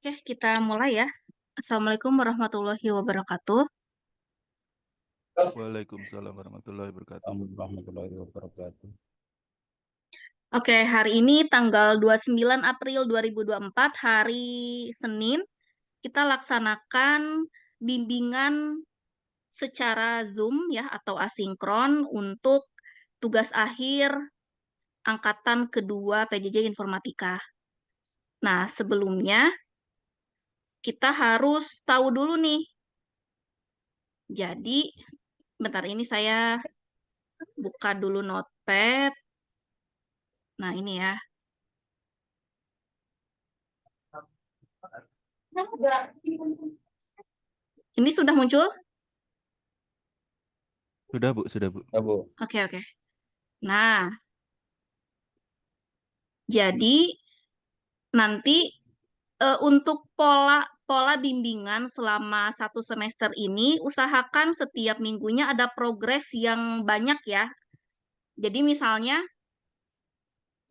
Oke, kita mulai ya. Assalamualaikum warahmatullahi wabarakatuh. Waalaikumsalam warahmatullahi wabarakatuh. Warahmatullahi wabarakatuh. Oke, hari ini tanggal 29 April 2024, hari Senin, kita laksanakan bimbingan secara Zoom ya atau asinkron untuk tugas akhir angkatan kedua PJJ Informatika. Nah, sebelumnya kita harus tahu dulu nih. Jadi, bentar ini saya buka dulu notepad. Nah, ini ya. Ini sudah muncul? Sudah, Bu, sudah, Bu. Ya, Bu. Oke, oke. Nah, jadi nanti untuk pola bimbingan selama satu semester ini, usahakan setiap minggunya ada progres yang banyak ya. Jadi misalnya,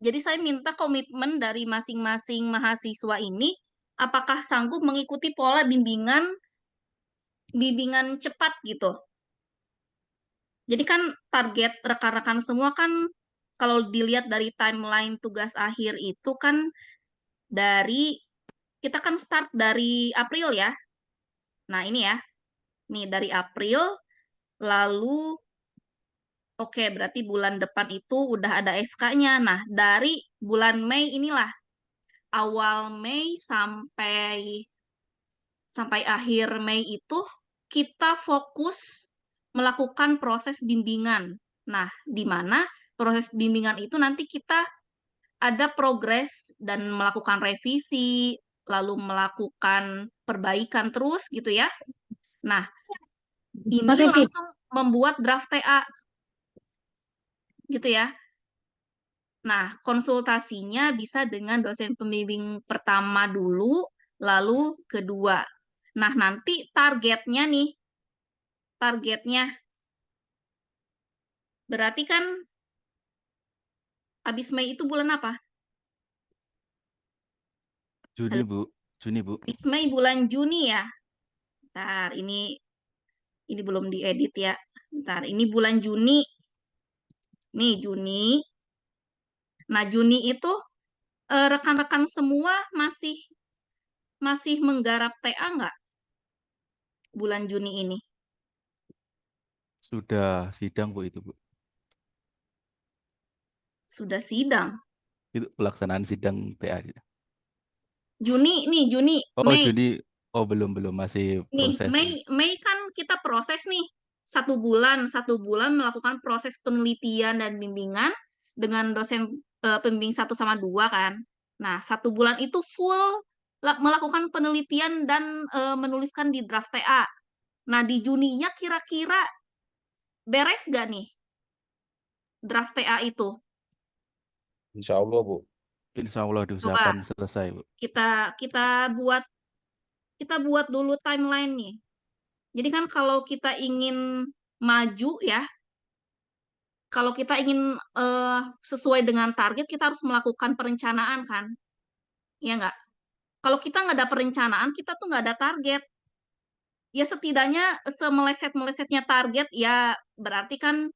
jadi saya minta komitmen dari masing-masing mahasiswa ini, apakah sanggup mengikuti pola bimbingan cepat gitu. Jadi kan target rekan-rekan semua kan kalau dilihat dari timeline tugas akhir itu kan kita kan start dari April ya. Nah, ini ya. Nih dari April lalu oke, berarti bulan depan itu udah ada SK-nya. Nah, dari bulan Mei inilah awal Mei sampai akhir Mei itu kita fokus melakukan proses bimbingan. Nah, di mana proses bimbingan itu nanti kita ada progres dan melakukan revisi, lalu melakukan perbaikan terus gitu ya. Nah, ini langsung membuat draft TA gitu ya. Nah, konsultasinya bisa dengan dosen pembimbing pertama dulu, lalu kedua. Nah, nanti targetnya berarti kan habis Mei itu bulan apa? Juni, Bu. Juni, Bu. Habis Mei bulan Juni ya. Bentar, ini belum diedit ya. Bentar, ini bulan Juni. Nih, Juni. Nah, Juni itu rekan-rekan semua masih menggarap TA nggak bulan Juni ini? Sudah sidang, Bu, itu, Bu. Sudah sidang. Itu pelaksanaan sidang TA. Juni, Oh, Mei. Juni. Oh, belum masih Nih, proses. Mei kan kita proses nih. Satu bulan melakukan proses penelitian dan bimbingan dengan dosen pembimbing 1 sama 2 kan. Nah, 1 bulan itu full melakukan penelitian dan menuliskan di draft TA. Nah, di Juninya kira-kira beres gak nih draft TA itu? Insya Allah, Bu. Insya Allah Coba diusahakan selesai, Bu. kita kita buat kita buat dulu timeline nih. Jadi kan kalau kita ingin maju ya, kalau kita ingin sesuai dengan target, kita harus melakukan perencanaan kan, ya nggak? Kalau kita nggak ada perencanaan, kita tuh nggak ada target. Ya setidaknya semeleset-melesetnya target, ya berarti kan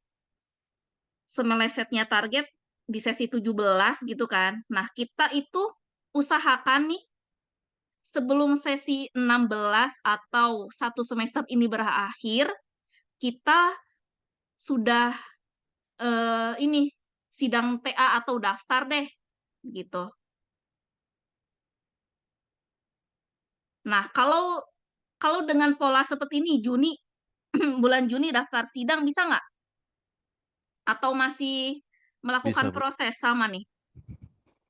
semelesetnya target di sesi 17 gitu kan. Nah, kita itu usahakan nih sebelum sesi 16 atau satu semester ini berakhir, kita sudah ini sidang TA atau daftar deh gitu. Nah, kalau dengan pola seperti ini Juni bulan Juni daftar sidang bisa nggak? Atau masih melakukan Bisa, Bu. proses sama nih?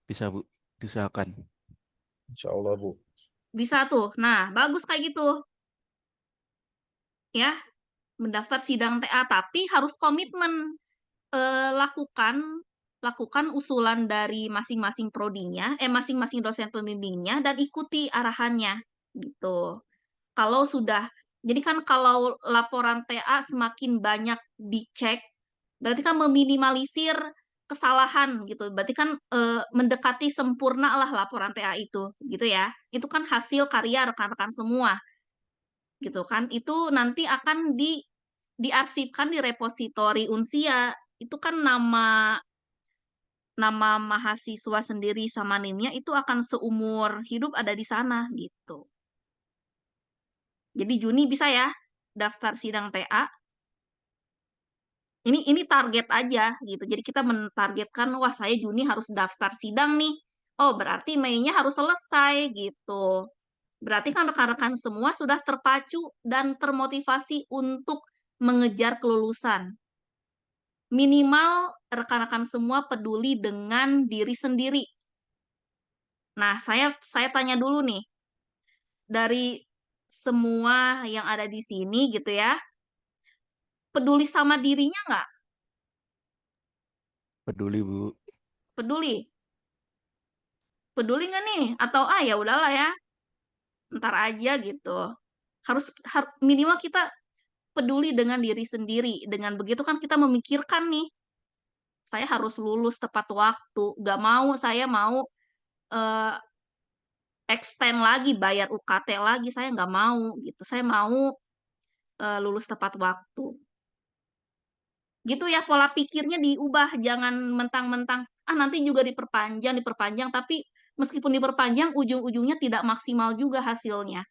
Bisa, Bu. Diusahakan. Insya Allah, Bu. Bisa tuh. Nah, bagus kayak gitu. Ya, mendaftar sidang TA tapi harus komitmen lakukan usulan dari masing-masing prodinya, masing-masing dosen pembimbingnya dan ikuti arahannya gitu. Kalau sudah, jadi kan kalau laporan TA semakin banyak dicek, berarti kan meminimalisir kesalahan gitu. Berarti kan mendekati sempurna lah laporan TA itu, gitu ya. Itu kan hasil karya rekan-rekan semua, gitu kan. Itu nanti akan diarsipkan di repositori Unsia. Itu kan nama mahasiswa sendiri sama NIM-nya itu akan seumur hidup ada di sana gitu. Jadi Juni bisa ya daftar sidang TA. Ini target aja gitu. Jadi kita mentargetkan wah saya Juni harus daftar sidang nih. Oh, berarti Mei-nya harus selesai gitu. Berarti kan rekan-rekan semua sudah terpacu dan termotivasi untuk mengejar kelulusan. Minimal rekan-rekan semua peduli dengan diri sendiri. Nah, saya tanya dulu nih, dari semua yang ada di sini gitu ya, peduli sama dirinya nggak? Peduli, Bu. Peduli? Peduli nggak nih? Atau ya udahlah ya, ntar aja gitu. Minimal kita peduli dengan diri sendiri. Dengan begitu kan kita memikirkan nih, saya harus lulus tepat waktu. Nggak mau, saya mau eh, extend lagi, bayar UKT lagi. Saya nggak mau gitu. Saya mau lulus tepat waktu. Gitu ya, pola pikirnya diubah. Jangan mentang-mentang, nanti juga diperpanjang, tapi meskipun diperpanjang, ujung-ujungnya tidak maksimal juga hasilnya.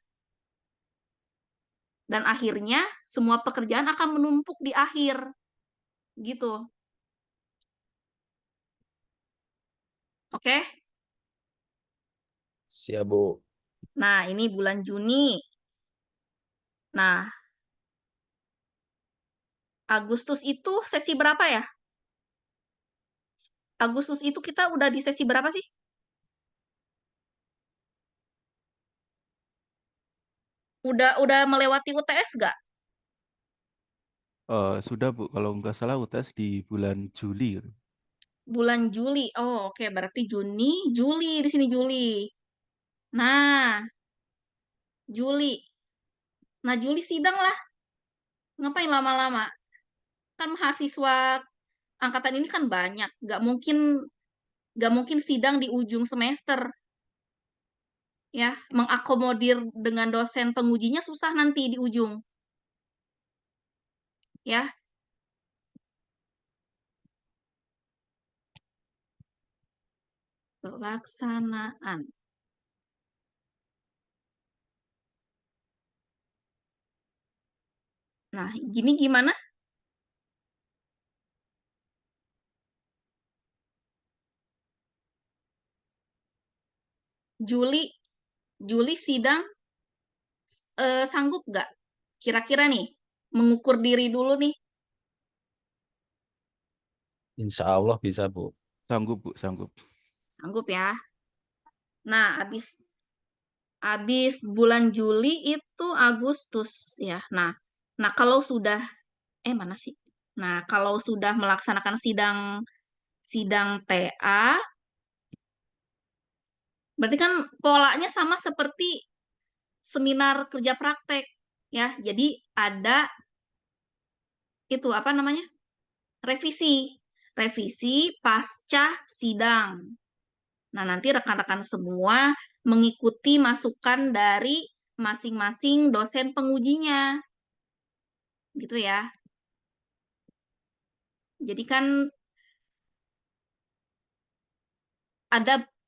Dan akhirnya, semua pekerjaan akan menumpuk di akhir. Gitu. Oke? Siap, Bu. Nah, ini bulan Juni. Nah, Agustus itu sesi berapa ya? Agustus itu kita udah di sesi berapa sih? Udah melewati UTS nggak? Sudah, Bu. Kalau nggak salah UTS di bulan Juli, gitu. Bulan Juli. Oh, oke. Berarti Juni, Juli. Di sini Juli. Nah, Juli. Nah, Juli sidang lah. Ngapain lama-lama? Kan mahasiswa angkatan ini kan banyak. Nggak mungkin sidang di ujung semester. Ya, mengakomodir dengan dosen pengujinya susah nanti di ujung. Ya, pelaksanaan. Nah, gini gimana? Juli, Juli sidang sanggup nggak? Kira-kira nih, mengukur diri dulu nih. Insya Allah bisa, Bu. Sanggup, Bu, sanggup. Sanggup ya. Nah, habis bulan Juli itu Agustus ya. Nah, kalau sudah mana sih? Nah, kalau sudah melaksanakan sidang sidang TA, berarti kan polanya sama seperti seminar kerja praktek ya. Jadi ada itu apa namanya? Revisi. Revisi pasca sidang. Nah, nanti rekan-rekan semua mengikuti masukan dari masing-masing dosen pengujinya. Gitu ya. Jadi kan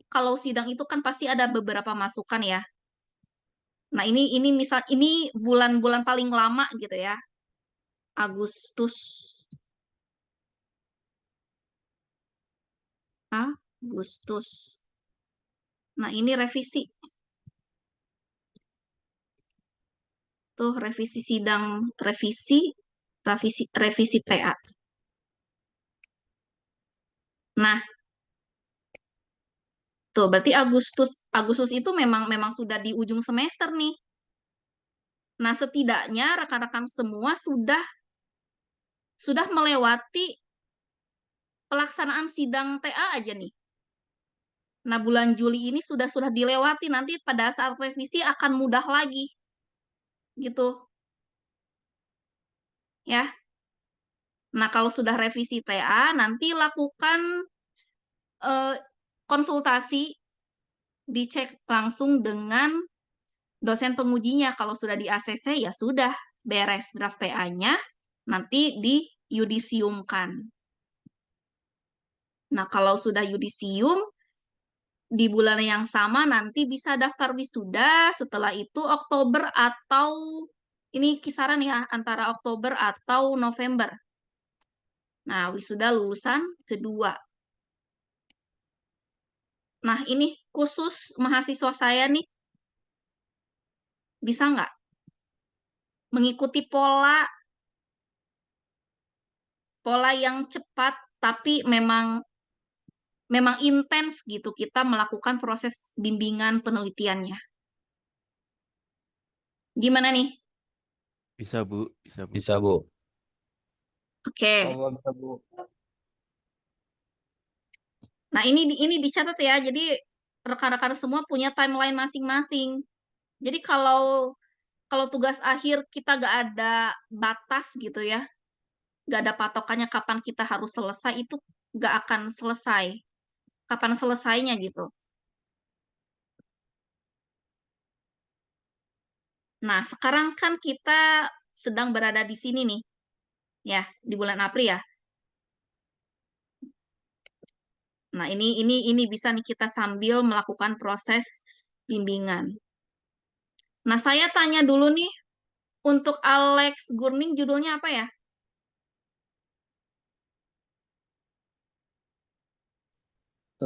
kalau sidang itu kan pasti ada beberapa masukan ya. Nah, ini misal ini bulan-bulan paling lama gitu ya. Agustus. Agustus. Nah, ini revisi. Tuh revisi sidang, revisi TA. Nah, tuh berarti Agustus Agustus itu memang sudah di ujung semester nih. Nah, setidaknya rekan-rekan semua sudah melewati pelaksanaan sidang TA aja nih. Nah, bulan Juli ini sudah dilewati, nanti pada saat revisi akan mudah lagi. Gitu. Ya. Nah, kalau sudah revisi TA, nanti lakukan konsultasi, dicek langsung dengan dosen pengujinya. Kalau sudah di ACC, ya sudah, beres draft TA-nya, nanti di yudisiumkan. Nah, kalau sudah yudisium, di bulan yang sama nanti bisa daftar wisuda, setelah itu Oktober atau, ini kisaran ya, antara Oktober atau November. Nah, wisuda lulusan kedua. Nah, ini khusus mahasiswa saya nih, bisa nggak mengikuti pola yang cepat, tapi memang intens gitu kita melakukan proses bimbingan penelitiannya. Gimana nih? Bisa, Bu. Bisa, Bu. Bisa, Bu. Oke. Bisa, Bu. Nah, ini dicatat ya. Jadi rekan-rekan semua punya timeline masing-masing. Jadi kalau tugas akhir kita nggak ada batas gitu ya, nggak ada patokannya kapan kita harus selesai, itu nggak akan selesai. Kapan selesainya gitu. Nah, sekarang kan kita sedang berada di sini nih, ya, di bulan April ya. Nah, ini bisa nih kita sambil melakukan proses bimbingan. Nah, saya tanya dulu nih, untuk Alex Gurning judulnya apa ya?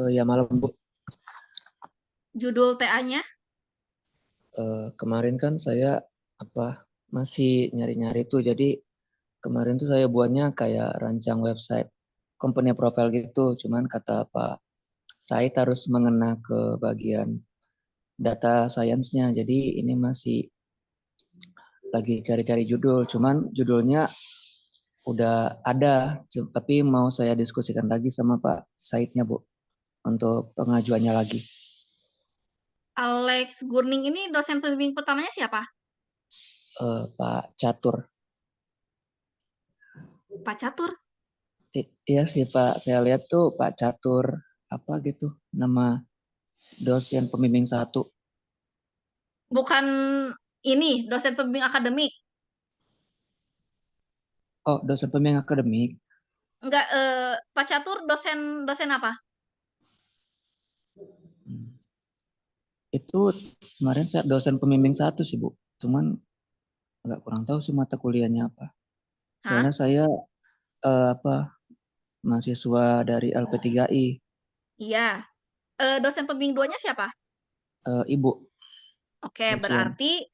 Ya malam Bu. Judul TA-nya? Kemarin kan saya masih nyari-nyari tuh. Jadi kemarin tuh saya buatnya kayak rancang website company profile gitu. Cuman kata Pak Said harus mengena ke bagian data science-nya. Jadi ini masih lagi cari-cari judul. Cuman judulnya udah ada, tapi mau saya diskusikan lagi sama Pak Saidnya Bu untuk pengajuannya lagi. Alex Gurning ini dosen pembimbing pertamanya siapa? Pak Catur. Pak Catur? Iya sih Pak, saya lihat tuh Pak Catur apa gitu nama dosen pembimbing 1. Bukan ini, dosen pembimbing akademik. Oh, dosen pembimbing akademik. Enggak, Pak Catur dosen apa? Itu kemarin saya dosen pembimbing 1 sih Bu. Cuman nggak kurang tahu sih mata kuliahnya apa. Hah? Soalnya saya mahasiswa dari LP3I. Iya. Dosen pembimbing 2-nya siapa? Ibu. Oke, Bu Cian. berarti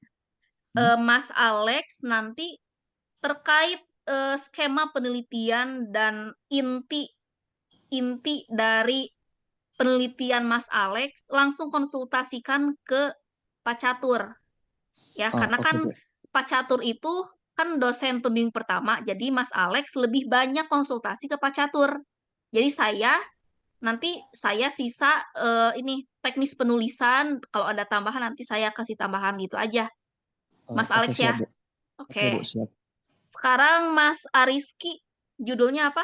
Mas Alex nanti terkait skema penelitian dan inti dari penelitian Mas Alex langsung konsultasikan ke Pak Catur. Ya, Oh, karena oke kan Bu. Pak Catur itu kan dosen pembimbing pertama, jadi Mas Alex lebih banyak konsultasi ke Pak Catur. Jadi nanti saya sisa ini teknis penulisan, kalau ada tambahan nanti saya kasih tambahan gitu aja. Oh, Mas oke Alex siap ya. Bu. Oke Bu, Oke. siap. Sekarang Mas Ariski, judulnya apa?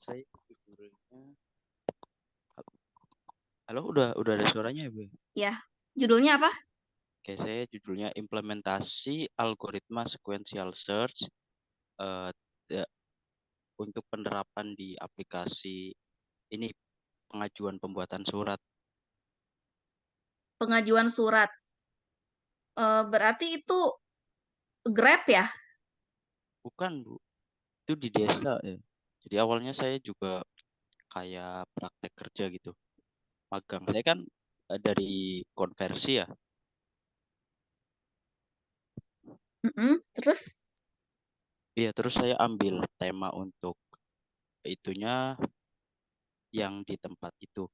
Saya judulnya, halo, udah ada suaranya ya, Bu? Ya, judulnya apa? Oke, saya judulnya implementasi algoritma sequential search eh, da- untuk penerapan di aplikasi ini, pengajuan pembuatan surat. Pengajuan surat. Berarti itu Grab ya? Bukan, Bu, itu di desa ya. Jadi awalnya saya juga kayak praktek kerja gitu, magang. Saya kan dari konversi ya. Terus Iya, terus saya ambil tema untuk itunya yang di tempat itu.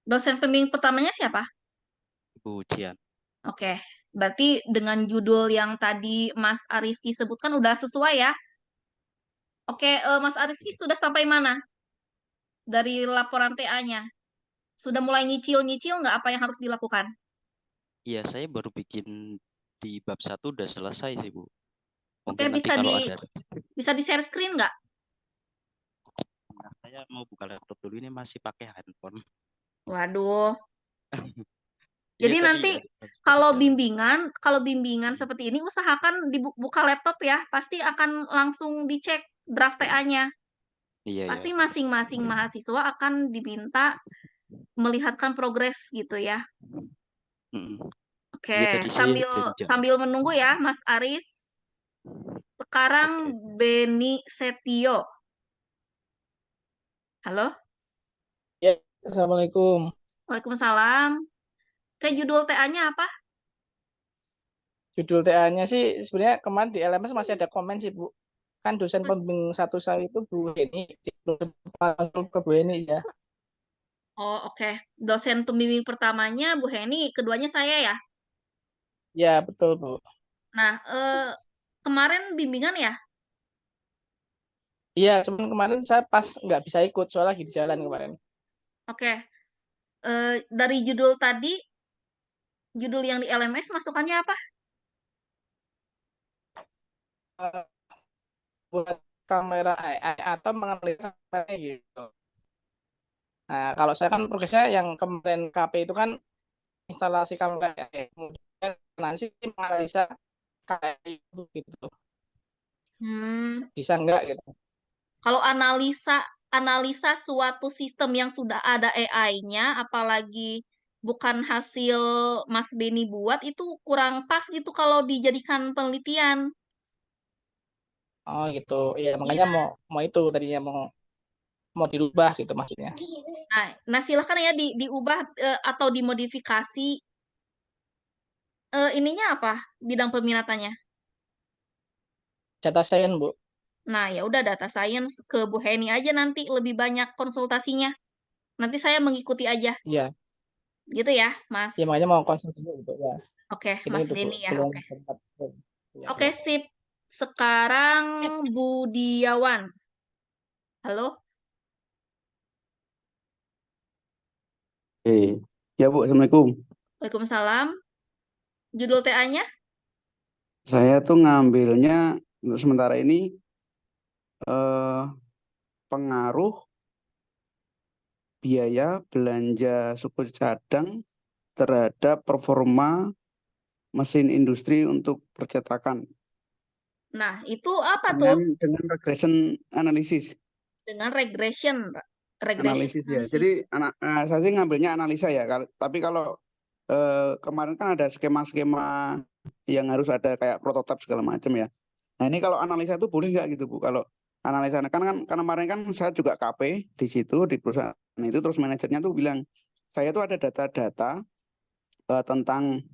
dosen pembimbing pertamanya siapa? Bu Cian. Oke, berarti dengan judul yang tadi Mas Ariski sebutkan udah sesuai ya? Oke, Mas Ariski sudah sampai mana dari laporan TA-nya? Sudah mulai nyicil-nyicil nggak apa yang harus dilakukan? Iya, saya baru bikin di bab 1 udah selesai sih, Bu. Oke, Mungkin nanti kalau ada bisa di share screen nggak? Nah, saya mau buka laptop dulu, ini masih pakai handphone. Waduh. Iya Jadi tadi nanti harus kalau berjalan. bimbingan seperti ini usahakan dibuka laptop ya, pasti akan langsung dicek draft TA-nya. Iya ya. Pasti masing-masing mahasiswa akan diminta melihatkan progres gitu ya. Mm-mm. Oke, Iya tadi saya janjian. sambil menunggu ya, Mas Aris. Sekarang Oke. Beni Setio. Halo? Ya, Assalamualaikum. Waalaikumsalam. Kayak judul TA-nya apa? Judul TA-nya sih sebenarnya kemarin di LMS masih ada komen sih, Bu. Kan dosen pembimbing satu saya itu Bu Heni, langsung ke Bu Heni ya. Oh, oke. Dosen pembimbing pertamanya Bu Heni, keduanya saya ya. Ya, betul, Bu. Nah, kemarin bimbingan ya? Iya, cuman kemarin saya pas nggak bisa ikut soalnya lagi di jalan kemarin. Oke. Dari judul tadi, judul yang di LMS masukannya apa? Eh, buat kamera AI atau menganalisa kamera gitu. Nah, kalau saya kan progresnya yang kemarin KP itu kan instalasi kamera AI. Kemudian nanti menganalisa KI itu gitu. Bisa nggak gitu? Kalau analisa suatu sistem yang sudah ada AI-nya, apalagi bukan hasil Mas Beni buat, itu kurang pas gitu kalau dijadikan penelitian. Oh gitu. Iya, makanya mau itu tadinya mau dirubah gitu maksudnya. Nah, silahkan ya diubah atau dimodifikasi. Ininya apa? Bidang peminatannya. Data science, Bu. Nah, ya udah data science ke Bu Heni aja nanti lebih banyak konsultasinya. Nanti saya mengikuti aja. Iya. Gitu ya, Mas. Ya makanya mau konsultasi gitu ya. Oke, Ini Mas itu, Bu. Beni ya. Belum Oke. sempat. Ya, Oke, ya. sip. Sekarang Budiawan. Halo? Ya Bu, Assalamualaikum. Waalaikumsalam. Judul TA-nya? Saya tuh ngambilnya untuk sementara ini pengaruh biaya belanja suku cadang terhadap performa mesin industri untuk percetakan Nah, itu apa tuh? dengan regression analisis. Dengan regression Analisis ya. analysis. Jadi saya sih ngambilnya analisa ya. Tapi kalau kemarin kan ada skema-skema yang harus ada kayak prototipe segala macam ya. Nah ini kalau analisa itu boleh nggak gitu Bu? Kalau analisa kan karena kemarin kan saya juga KP di situ di perusahaan itu, terus manajernya tuh bilang saya tuh ada data-data tentang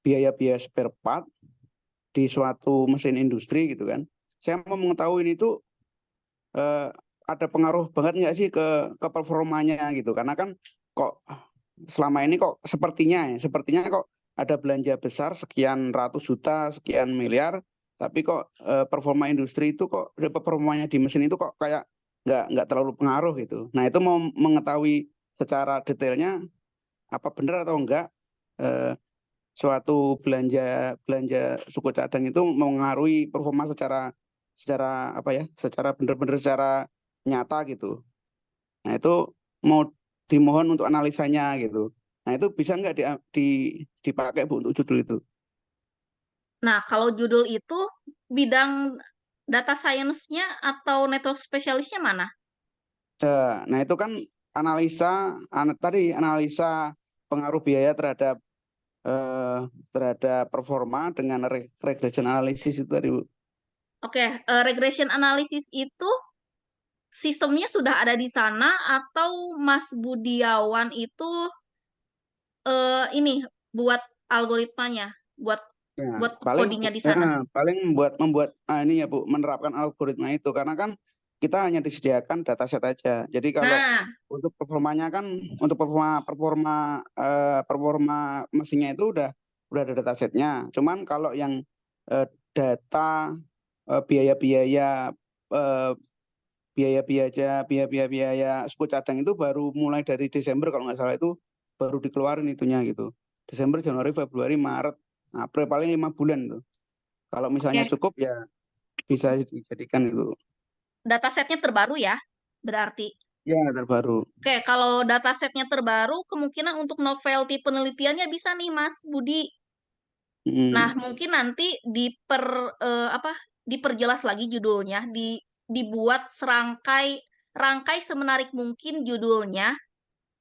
biaya-biaya spare part di suatu mesin industri gitu kan. Saya mau mengetahui ini tuh ada pengaruh banget nggak sih ke performanya gitu, karena kan kok selama ini kok sepertinya kok ada belanja besar sekian ratus juta sekian miliar, tapi kok performa industri itu kok performanya di mesin itu kok kayak nggak terlalu pengaruh gitu. Nah itu mau mengetahui secara detailnya apa benar atau enggak suatu belanja suku cadang itu mengaruhi performa secara apa ya, secara benar-benar secara nyata gitu. Nah itu mau dimohon untuk analisanya gitu. Nah itu bisa nggak dipakai Bu untuk judul itu? Nah, kalau judul itu bidang data science-nya atau network spesialisnya mana? Nah itu kan tadi analisa pengaruh biaya terhadap performa dengan regression analysis itu tadi Bu. Oke, regression analysis itu sistemnya sudah ada di sana atau Mas Budiawan itu ini buat algoritmanya, buat codingnya di sana? Paling membuat ini ya Bu, menerapkan algoritma itu karena kan kita hanya disediakan dataset aja. Jadi kalau untuk performanya kan untuk performa mesinnya itu udah ada datasetnya. Cuman kalau yang data biaya-biaya suku cadang itu baru mulai dari Desember kalau nggak salah, itu baru dikeluarin itunya gitu. Desember, Januari, Februari, Maret April paling 5 bulan tuh. Kalau misalnya Oke. cukup ya bisa dijadikan itu. Datasetnya terbaru ya, berarti. Ya, terbaru. Oke, kalau datasetnya terbaru, kemungkinan untuk novelty penelitiannya bisa nih, Mas Budi. Nah, Mm. mungkin nanti diperjelas lagi judulnya, dibuat rangkai semenarik mungkin judulnya.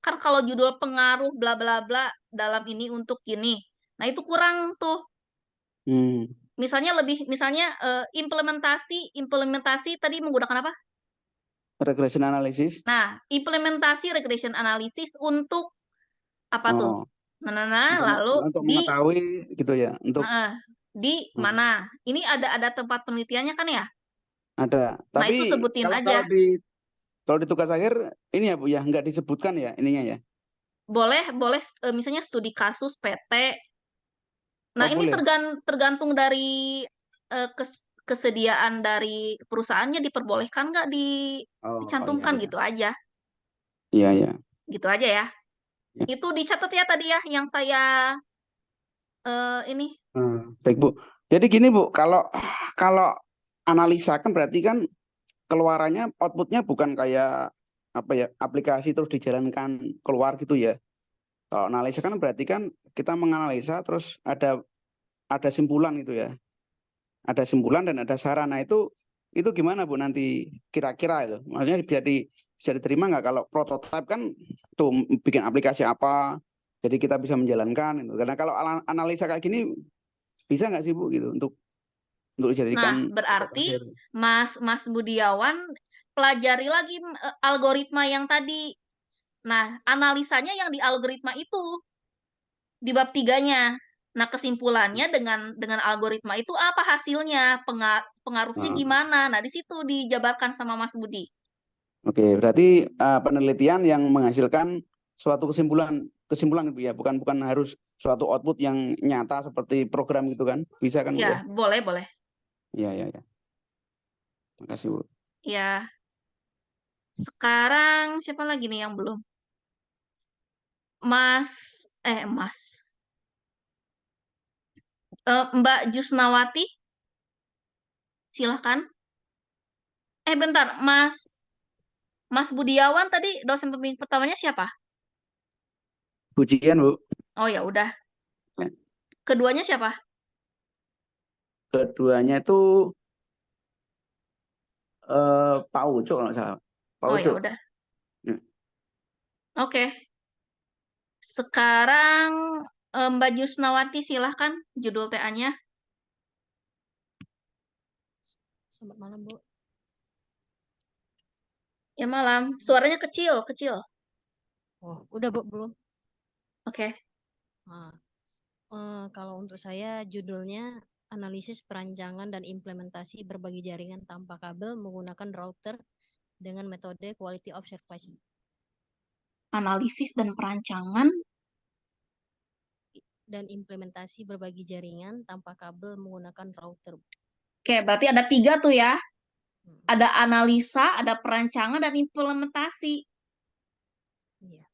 Kan kalau judul pengaruh bla bla bla dalam ini untuk gini. Nah, itu kurang tuh. Mm. Misalnya implementasi tadi menggunakan apa? Regression analysis. Nah, implementasi regression analysis untuk apa tuh? Oh, Lalu untuk mengetahui gitu ya, untuk di mana? Ini ada tempat penelitiannya kan ya? ada. Nah, itu Tapi sebutin kalau aja. di tugas akhir ini ya Bu ya, nggak disebutkan ya ininya ya. Boleh misalnya studi kasus PT. Nah, Oh, ini boleh. tergantung dari kesediaan dari perusahaannya, diperbolehkan nggak Oh, dicantumkan iya. gitu aja. Iya, iya. Gitu aja ya. Ya. Itu dicatat ya tadi ya yang saya ini. Baik Bu. Jadi gini Bu, kalau analisa kan berarti kan keluarannya outputnya bukan kayak apa ya, aplikasi terus dijalankan keluar gitu ya. Kalau analisa kan berarti kan kita menganalisa terus ada simpulan gitu ya. Ada simpulan dan ada saran. Nah, itu gimana Bu nanti kira-kira itu? Maksudnya bisa diterima nggak kalau prototipe kan tuh bikin aplikasi apa, jadi kita bisa menjalankan itu. Karena kalau analisa kayak gini bisa nggak sih Bu gitu untuk Nah, dijadikan berarti Mas Budiawan pelajari lagi algoritma yang tadi. Nah, analisanya yang di algoritma itu di bab 3-nya. Nah, kesimpulannya dengan algoritma itu apa hasilnya? Pengaruhnya gimana? Nah, di situ dijabarkan sama Mas Budi. Oke, berarti penelitian yang menghasilkan suatu kesimpulan itu ya, bukan harus suatu output yang nyata seperti program gitu kan? Bisa kan Bu ya? Ya, boleh. Iya, iya, iya. Terima kasih Bu. Ya. Sekarang siapa lagi nih yang belum? Mbak Jusnawati, silahkan. Bentar, Mas Budiawan tadi dosen pembimbing pertamanya siapa? Pujian Bu. Oh ya udah. Ya. Keduanya siapa? Keduanya itu Pak Ucok kalau nggak salah. Pak Oh ya Ucok. udah. Ya. Oke. Sekarang Mbak Jusnawati silahkan judul TA-nya. Selamat malam, Bu. Ya malam. Suaranya kecil. Oh, udah, Bu, belum? Oke. Nah, kalau untuk saya judulnya analisis perancangan dan implementasi berbagai jaringan tanpa kabel menggunakan router dengan metode quality of service. Analisis dan perancangan. Dan implementasi berbagai jaringan tanpa kabel menggunakan router. Oke, berarti ada 3 tuh ya. Ada analisa, ada perancangan, dan implementasi. Iya.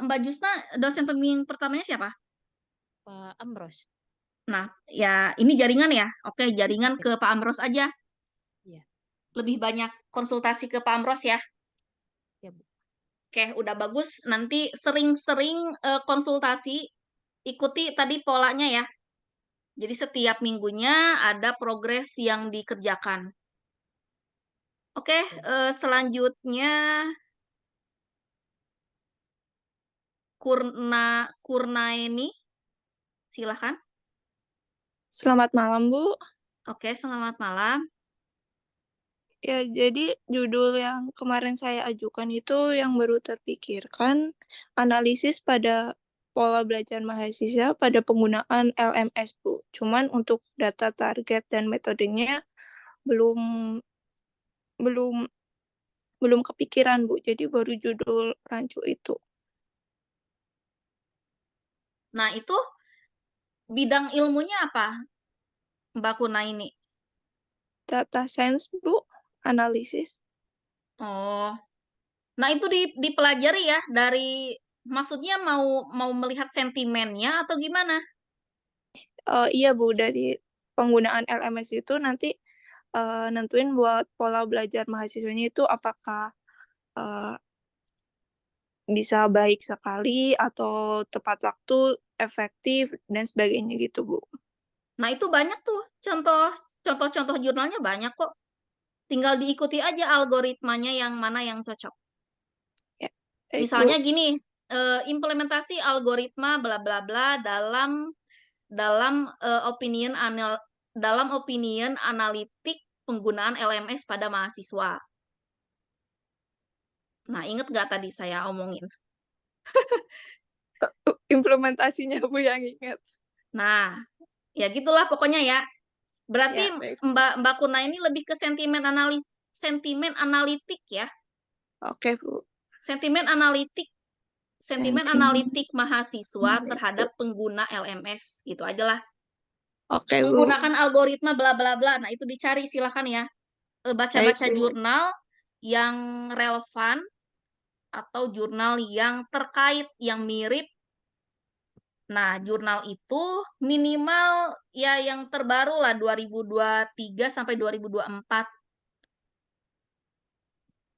Mbak Jusna, dosen pembimbing pertamanya siapa? Pak Amros. Nah, ya ini jaringan ya. Oke, jaringan ke Pak Amros aja. Iya. Lebih banyak konsultasi ke Pak Amros ya. Ya, Bu. Oke, udah bagus. Nanti sering-sering konsultasi, ikuti tadi polanya ya. Jadi setiap minggunya ada progres yang dikerjakan. Oke, selanjutnya Kurnaeni, silahkan. Selamat malam, Bu. Oke, selamat malam. Ya, jadi judul yang kemarin saya ajukan itu yang baru terpikirkan, analisis pada pola belajar mahasiswa pada penggunaan LMS, Bu. Cuman untuk data target dan metodenya belum kepikiran, Bu. Jadi baru judul rancu itu. Nah, itu bidang ilmunya apa, Mbak Kurnaini? Data science, Bu. Analisis. Oh, nah itu dipelajari ya dari maksudnya mau melihat sentimennya atau gimana? Iya Bu, dari penggunaan LMS itu nanti nentuin buat pola belajar mahasiswanya itu apakah bisa baik sekali atau tepat waktu, efektif, dan sebagainya gitu Bu. Nah, itu banyak tuh contoh-contoh jurnalnya banyak kok. Tinggal diikuti aja algoritmanya yang mana yang cocok. Ya, baik Bu. Misalnya gini, implementasi algoritma bla bla bla dalam opinion analitik penggunaan LMS pada mahasiswa. Nah, inget nggak tadi saya omongin? Implementasinya Bu yang ingat. Nah, ya gitulah pokoknya ya. Berarti Ya, baik. Mbak Kuna ini lebih ke sentimen analitik ya. Oke Bu. Sentimen analitik Sentimen. mahasiswa terhadap pengguna LMS gitu aja lah. Oke Bu. Menggunakan algoritma bla bla bla. Nah, itu dicari silakan ya. Baca-baca Baik, Bu. jurnal yang relevan atau jurnal yang terkait, yang mirip. Nah, jurnal itu minimal ya yang terbaru lah 2023 sampai 2024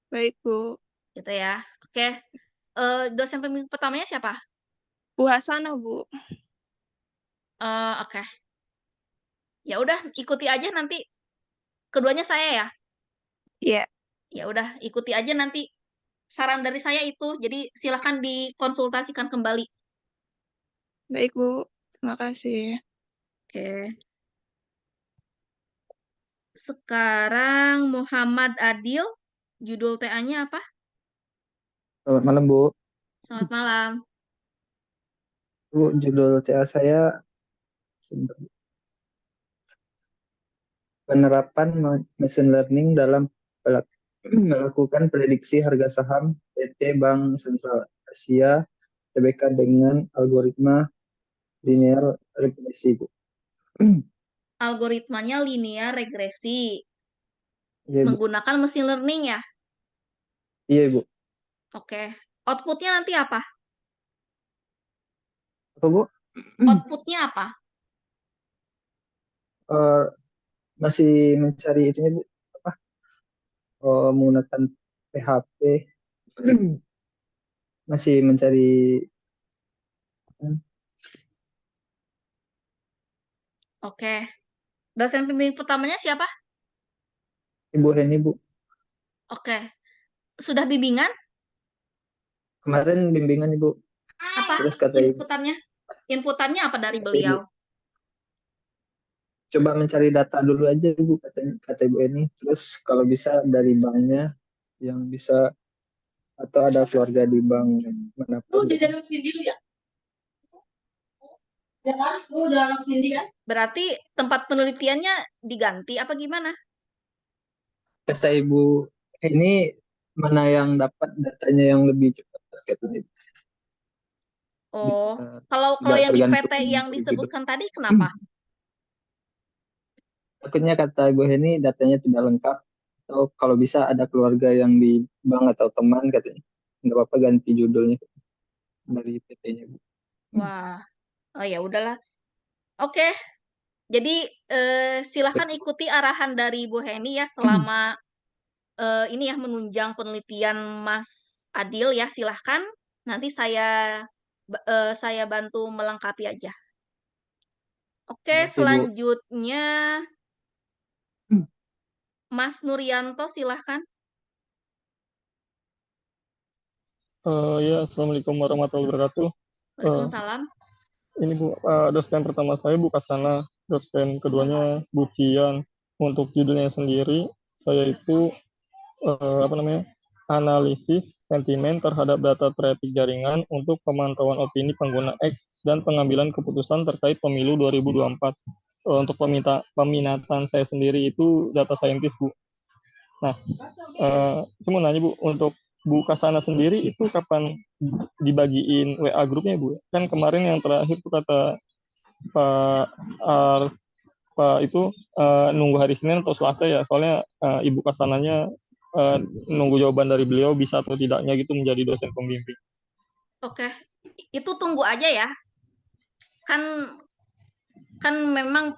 Baik Bu. gitu ya. Oke. Dosen pembimbing pertamanya siapa? Bu Hasanah Bu. Oke. Ya udah ikuti aja nanti. Keduanya saya ya. Iya. Ya udah ikuti aja nanti saran dari saya itu. Jadi silakan dikonsultasikan kembali. Baik Bu. Terima kasih. Oke. Sekarang Muhammad Adil, judul TA-nya apa? Selamat malam, Bu. Selamat malam. Bu, judul TA saya sebentar. Penerapan machine learning dalam melakukan prediksi harga saham PT Bank Sentral Asia TBK dengan algoritma linear regresi, Bu. Algoritmanya linear regresi. Iya, Bu. Menggunakan machine learning ya? Iya, Bu. Oke. Outputnya nanti apa? Apa, Bu? Outputnya apa? Masih mencari itunya, Bu. Apa? Menggunakan PHP. Masih mencari Oke. Dosen pembimbing pertamanya siapa? Ibu Heni, Bu. Oke. Sudah bimbingan? Kemarin bimbingan, Ibu. Apa Terus kata Ibu, inputannya? Inputannya apa dari kata Ibu, beliau? coba mencari data dulu aja, Bu, kata Ibu Eni. Terus kalau bisa dari banknya yang bisa, atau ada keluarga di bank manapun. Jangan sendiri ya? Jangan sendiri kan? Berarti tempat penelitiannya diganti apa gimana? Kata Ibu Eni, mana yang dapat datanya yang lebih cepat, katanya. Oh, Bisa, kalau nggak yang di PT tergantung yang dari disebutkan tadi kenapa? Takutnya kata Ibu Heni datanya tidak lengkap, atau kalau bisa ada keluarga yang di bank atau teman, katanya. Nggak apa-apa ganti judulnya dari PT-nya, Bu. Wah, oh ya udahlah. Oke, jadi silakan ikuti arahan dari Bu Heni ya selama ini ya menunjang penelitian Mas Adil ya silahkan. Nanti saya bantu melengkapi aja. Oke, Oke, Bu. selanjutnya Mas Nuryanto silahkan. Ya, Assalamualaikum warahmatullahi wabarakatuh. Waalaikumsalam. Ini Bu, dosen pertama saya Bu Kasana, dosen keduanya Bu Cian. Untuk judulnya sendiri, saya itu analisis sentimen terhadap data traffic jaringan untuk pemantauan opini pengguna X dan pengambilan keputusan terkait pemilu 2024. Untuk peminatan saya sendiri itu data scientist, Bu. Nah, saya mau nanya Bu, untuk Bu Kasana sendiri itu kapan dibagiin WA grupnya Bu? Kan kemarin yang terakhir tuh kata Pak itu nunggu hari Senin atau Selasa ya, soalnya Ibu Kasananya nunggu jawaban dari beliau bisa atau tidaknya gitu menjadi dosen pembimbing. Oke, itu tunggu aja ya. Kan kan memang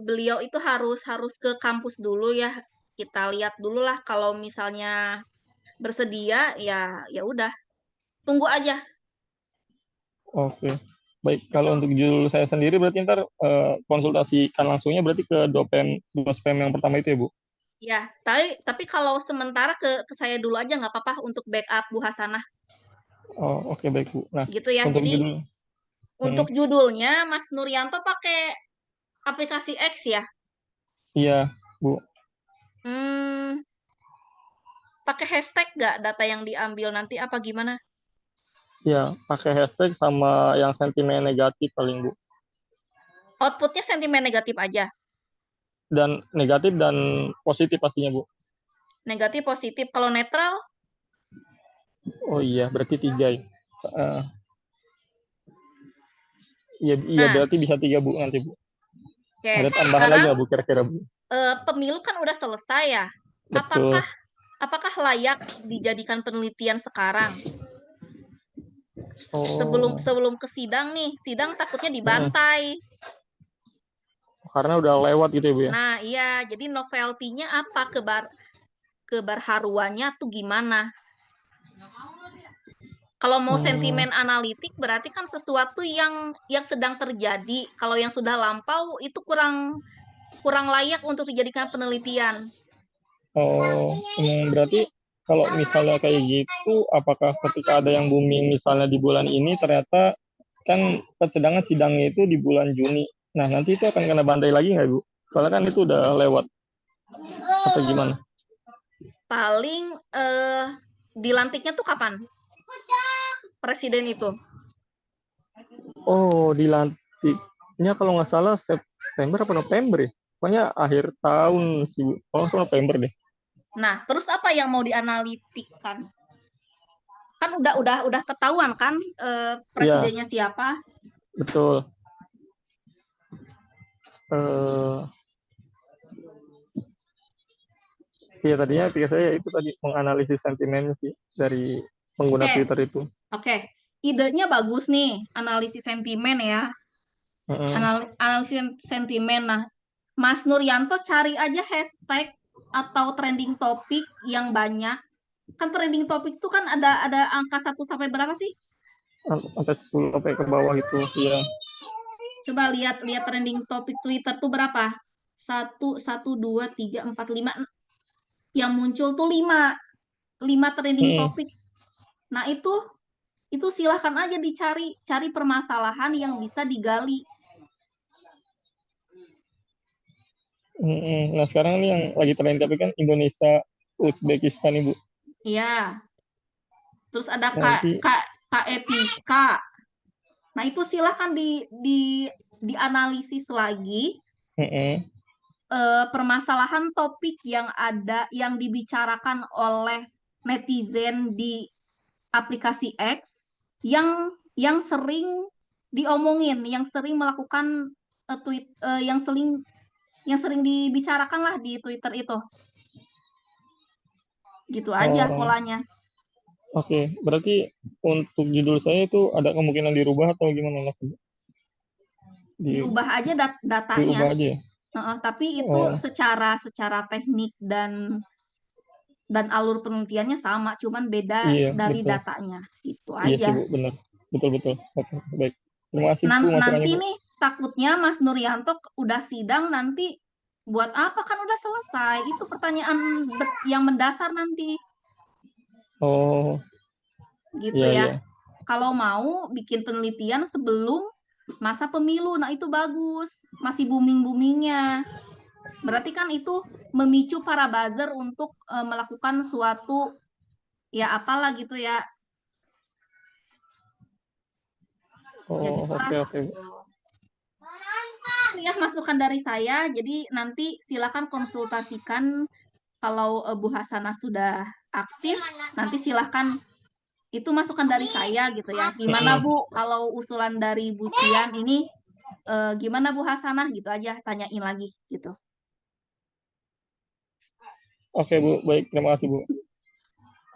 beliau itu harus ke kampus dulu ya. Kita lihat dulu lah kalau misalnya bersedia ya udah tunggu aja Oke. Baik, gitu. kalau untuk judul saya sendiri berarti ntar konsultasikan langsungnya berarti ke dua spam yang pertama itu ya, Bu? Ya, tapi kalau sementara ke saya dulu aja nggak apa-apa untuk backup Bu Hasanah Oh, oke baik, Bu. Nah, gitu ya. untuk Jadi judul untuk judulnya Mas Nuryanto pakai aplikasi X ya. iya, Bu. Hmm, pakai hashtag nggak data yang diambil nanti apa gimana? Iya, pakai hashtag sama yang sentimen negatif paling, Bu. Outputnya sentimen negatif aja. Dan negatif dan positif pastinya, Bu. Negatif, positif. Kalau netral? Oh iya, berarti 3 ya. Iya, Nah, berarti bisa 3, Bu, nanti, Bu. oke. Ada tambahan lagi Sekarang nggak, Bu, kira-kira, Bu? pemilu kan udah selesai ya. Betul. Apakah layak dijadikan penelitian sekarang? Oh, Sebelum ke sidang nih, sidang takutnya dibantai. karena udah lewat gitu ya, Bu ya? Nah, iya, jadi novelty-nya apa, keberharuannya tuh gimana? Kalau mau sentimen analitik berarti kan sesuatu yang sedang terjadi. Kalau yang sudah lampau itu kurang layak untuk dijadikan penelitian. Oh, berarti kalau misalnya kayak gitu, apakah ketika ada yang booming misalnya di bulan ini, ternyata kan sedangkan sidangnya itu di bulan Juni. Nah, nanti itu akan kena bantai lagi nggak, Bu? Soalnya kan itu udah lewat. Atau gimana? Paling dilantiknya tuh kapan? Presiden itu. Oh, dilantiknya kalau nggak salah September apa November ya? Pokoknya akhir tahun sih, Bu. Kalau nggak salah November deh. Nah, terus apa yang mau dianalitikan? Kan udah ketahuan kan presidennya siapa? Betul. Iya, tadinya saya itu tadi menganalisis sentimen sih dari pengguna Twitter itu. Oke. Idenya bagus nih, analisis sentimen ya. Analisis sentimen. Nah, Mas Nuryanto cari aja hashtag atau trending topik yang banyak. Kan trending topik itu kan ada angka 1 sampai berapa sih? Sampai 10 sampai ke bawah itu, ya. Coba lihat trending topik Twitter tuh berapa? 1, 2, 3, 4, 5. Yang muncul tuh 5 trending topik. Nah, itu silahkan aja cari permasalahan yang bisa digali. Nah, sekarang ini yang lagi trending topik kan Indonesia Uzbekistan, Ibu. Iya. Terus ada Nanti Kak Epika. Nah, itu silahkan dianalisis lagi permasalahan topik yang ada yang dibicarakan oleh netizen di aplikasi X yang sering diomongin, yang sering melakukan yang sering dibicarakan lah di Twitter itu. Gitu aja polanya. Oke, berarti untuk judul saya itu ada kemungkinan dirubah atau gimana? Diubah aja datanya. Diubah aja ya? Tapi itu secara teknik dan alur penelitiannya sama, cuman beda dari betul. datanya. Itu Iya aja. sih, Bu, benar. Betul. Oke, baik. Terima kasih, Bu, Nanti masukannya, Bu. nih takutnya Mas Nuryanto udah sidang nanti buat apa, kan udah selesai. Itu pertanyaan yang mendasar nanti. Oh. Gitu ya. Kalau mau bikin penelitian sebelum masa pemilu, nah itu bagus. Masih booming-boomingnya. Berarti kan itu memicu para buzzer untuk melakukan suatu ya apalah gitu ya. Oh, oke. Ya, masukan dari saya. Jadi nanti silakan konsultasikan kalau Bu Hasanah sudah aktif, nanti silakan itu masukan dari saya gitu ya. Gimana Bu kalau usulan dari Bu Cian ini gimana Bu Hasanah gitu aja, tanyain lagi gitu. Oke, Bu, baik, terima kasih, Bu.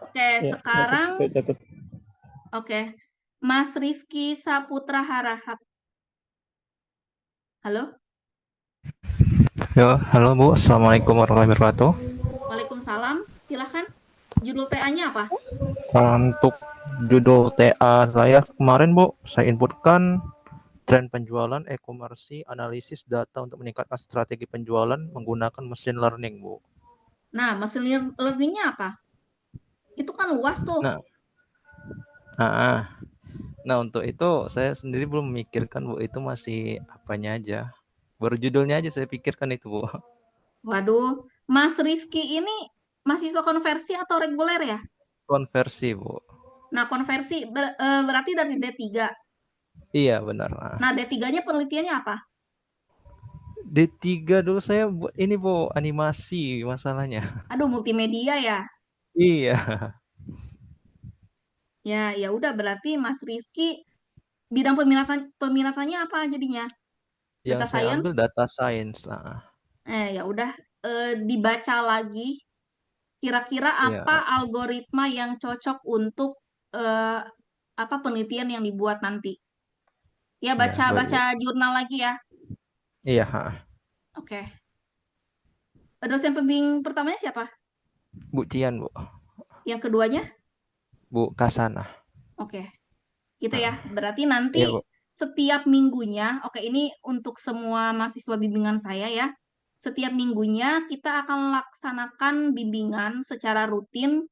Oke, sekarang saya catat. Oke. Mas Rizky Saputra Harahap. Halo? Ya, halo Bu, Assalamualaikum warahmatullahi wabarakatuh. Waalaikumsalam. Silahkan. Judul TA-nya apa? Untuk judul TA saya kemarin Bu, saya inputkan tren penjualan e-commerce, analisis data untuk meningkatkan strategi penjualan menggunakan machine learning Bu. Nah, machine learning-nya apa? Itu kan luas tuh. Nah, untuk itu saya sendiri belum memikirkan Bu, itu masih apanya aja. Baru judulnya aja saya pikirkan itu Bu. Waduh, Mas Rizky ini mahasiswa konversi atau reguler ya? Konversi Bu. Nah, konversi berarti dari D3. Iya benar. Nah, D3-nya penelitiannya apa? D3 dulu saya buat ini Bu, animasi masalahnya. Aduh, multimedia ya. Iya. Ya udah berarti Mas Rizky bidang peminatannya apa jadinya? Yang Data saya ambil science? data science. Ya udah dibaca lagi kira-kira Iya. apa algoritma yang cocok untuk apa penelitian yang dibuat nanti. Ya Iya, baik, Bu. baca jurnal lagi ya. Iya. Oke. Dosen pembimbing pertamanya siapa? Bu Cian, Bu. Yang keduanya? Bu Kasana. Oke. Gitu ya. Berarti nanti Iya, Bu. setiap minggunya, oke ini untuk semua mahasiswa bimbingan saya ya. Setiap minggunya kita akan laksanakan bimbingan secara rutin.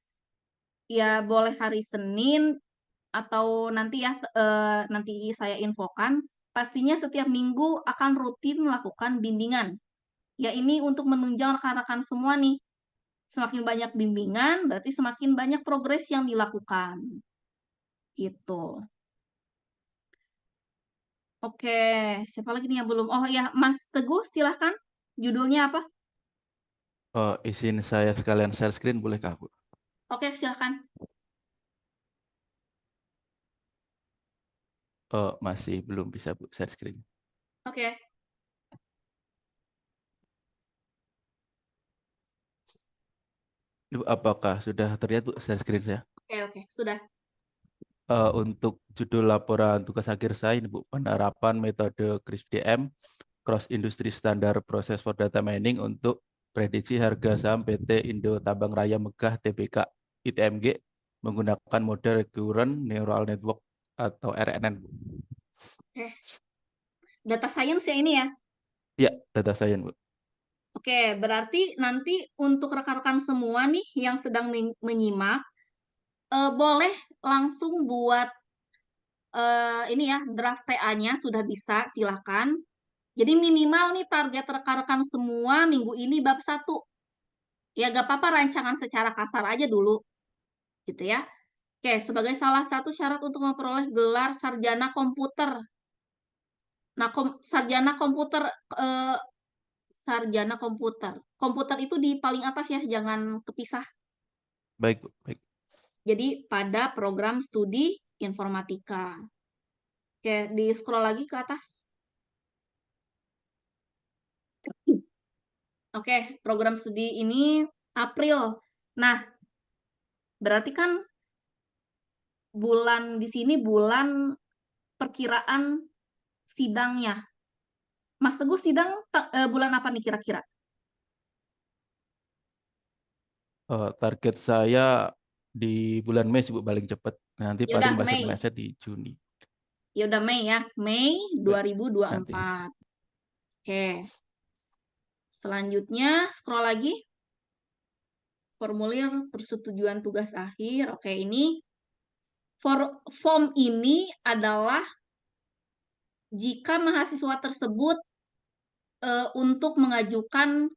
Ya boleh hari Senin atau nanti ya nanti saya infokan. Pastinya setiap minggu akan rutin melakukan bimbingan. Ya ini untuk menunjang rekan-rekan semua nih. Semakin banyak bimbingan, berarti semakin banyak progres yang dilakukan. Gitu. Oke, siapa lagi nih yang belum? Oh ya, Mas Teguh, silahkan. Judulnya apa? Izin saya sekalian share screen bolehkah, Bu? Oke, silahkan. Masih belum bisa, Bu, share screen. Oke. Apakah sudah terlihat, Bu, share screen saya? Oke, sudah. Untuk judul laporan tugas akhir saya ini, Bu, penerapan metode CRISP-DM, Cross Industry Standard Process for Data Mining untuk prediksi harga saham PT Indo Tambang Raya Megah Tbk ITMG menggunakan model Recurrent Neural Network atau RNN. Bu. Oke. Data science ya ini ya? Ya, data science, Bu. Oke, berarti nanti untuk rekan-rekan semua nih yang sedang menyimak, boleh langsung buat ini ya, draft TA-nya sudah bisa, silakan. Jadi minimal nih target rekan-rekan semua minggu ini bab 1. Ya gak apa-apa rancangan secara kasar aja dulu. Gitu ya. Oke, sebagai salah satu syarat untuk memperoleh gelar sarjana komputer. Nah, sarjana komputer sarjana komputer. Komputer itu di paling atas ya, jangan kepisah. Baik, Bu. Baik. Jadi pada program studi informatika. Oke, di scroll lagi ke atas. Oke, program studi ini April. Nah, berarti kan bulan di sini bulan perkiraan sidangnya. Mas Teguh sidang bulan apa nih kira-kira? Target saya di bulan Mei, Bu, paling cepat. Nanti Ya udah paling bahasa Mei. Indonesia di Juni. Ya udah Mei ya, Mei 2024. Nanti. Oke. Selanjutnya scroll lagi. Formulir persetujuan tugas akhir. Oke, ini form ini adalah jika mahasiswa tersebut untuk mengajukan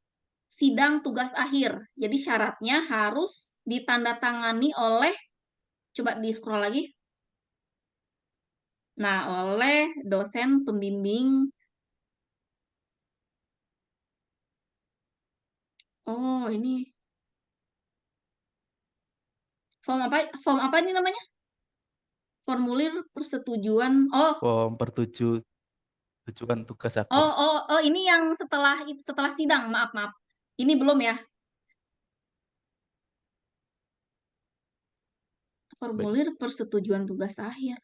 sidang tugas akhir. Jadi syaratnya harus ditandatangani oleh, coba di scroll lagi. Nah, oleh dosen pembimbing. Oh, ini. Form apa ini namanya? Formulir persetujuan. Oh. Form persetujuan tugas akhir. Oh, ini yang setelah sidang. Maaf. Ini belum ya. Formulir persetujuan tugas akhir.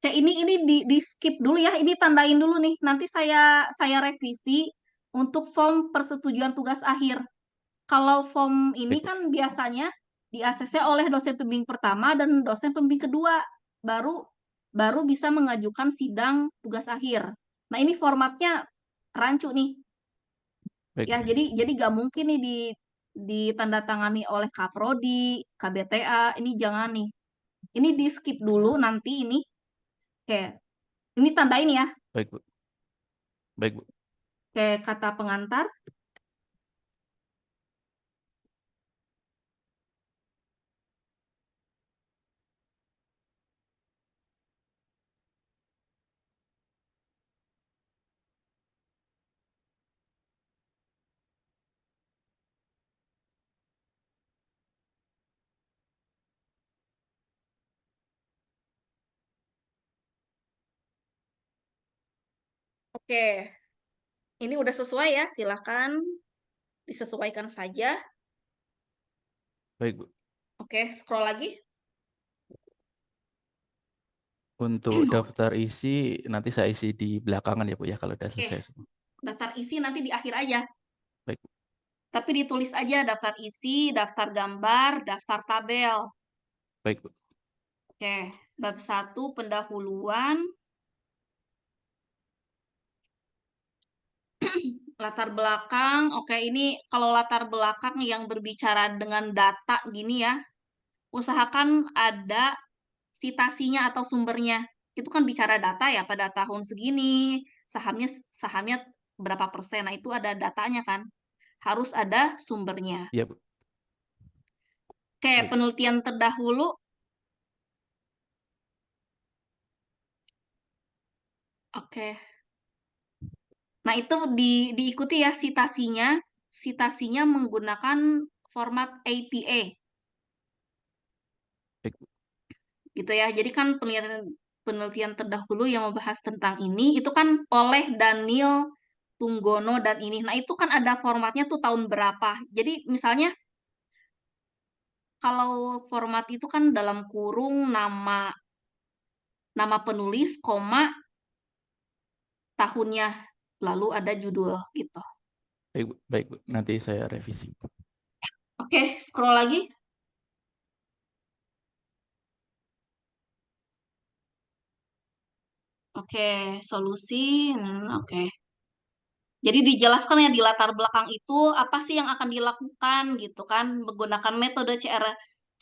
Ya ini di skip dulu ya. Ini tandain dulu nih. Nanti saya revisi untuk form persetujuan tugas akhir. Kalau form ini Baik, Bu. kan biasanya di ACC oleh dosen pembimbing pertama dan dosen pembimbing kedua, baru baru bisa mengajukan sidang tugas akhir. Nah, ini formatnya rancu nih. Baik, Ya, Bu. jadi nggak mungkin nih ditandatangani oleh Kaprodi, KBTA, ini jangan nih. Ini di skip dulu nanti ini. Oke, ini tandain ya. Baik, Bu. Baik, Bu. Oke, kata pengantar. Oke, ini udah sesuai ya. Silahkan disesuaikan saja. Baik, Bu. Oke, scroll lagi. Untuk daftar isi nanti saya isi di belakangan ya, Bu ya, kalau udah Oke, selesai semua. daftar isi nanti di akhir aja. Baik, Bu. Tapi ditulis aja daftar isi, daftar gambar, daftar tabel. Baik, Bu. Oke, bab 1 pendahuluan, latar belakang. Oke, ini kalau latar belakang yang berbicara dengan data gini ya, usahakan ada sitasinya atau sumbernya. Itu kan bicara data ya, pada tahun segini, sahamnya sahamnya berapa persen. Nah, itu ada datanya kan. Harus ada sumbernya. Iya, Bu. Oke, Baik. penelitian terdahulu. Oke. Nah, itu diikuti ya sitasinya. Sitasinya menggunakan format APA. Baik, Bu. Gitu ya. Jadi kan penelitian terdahulu yang membahas tentang ini itu kan oleh Daniel Tunggono dan ini. Nah, itu kan ada formatnya tuh tahun berapa. Jadi misalnya kalau format itu kan dalam kurung nama penulis, koma, tahunnya, lalu ada judul gitu. Baik, Bu. Baik, Bu. Nanti saya revisi. Oke, scroll lagi. Oke, solusi. Oke. Jadi dijelaskan ya di latar belakang itu apa sih yang akan dilakukan gitu kan menggunakan metode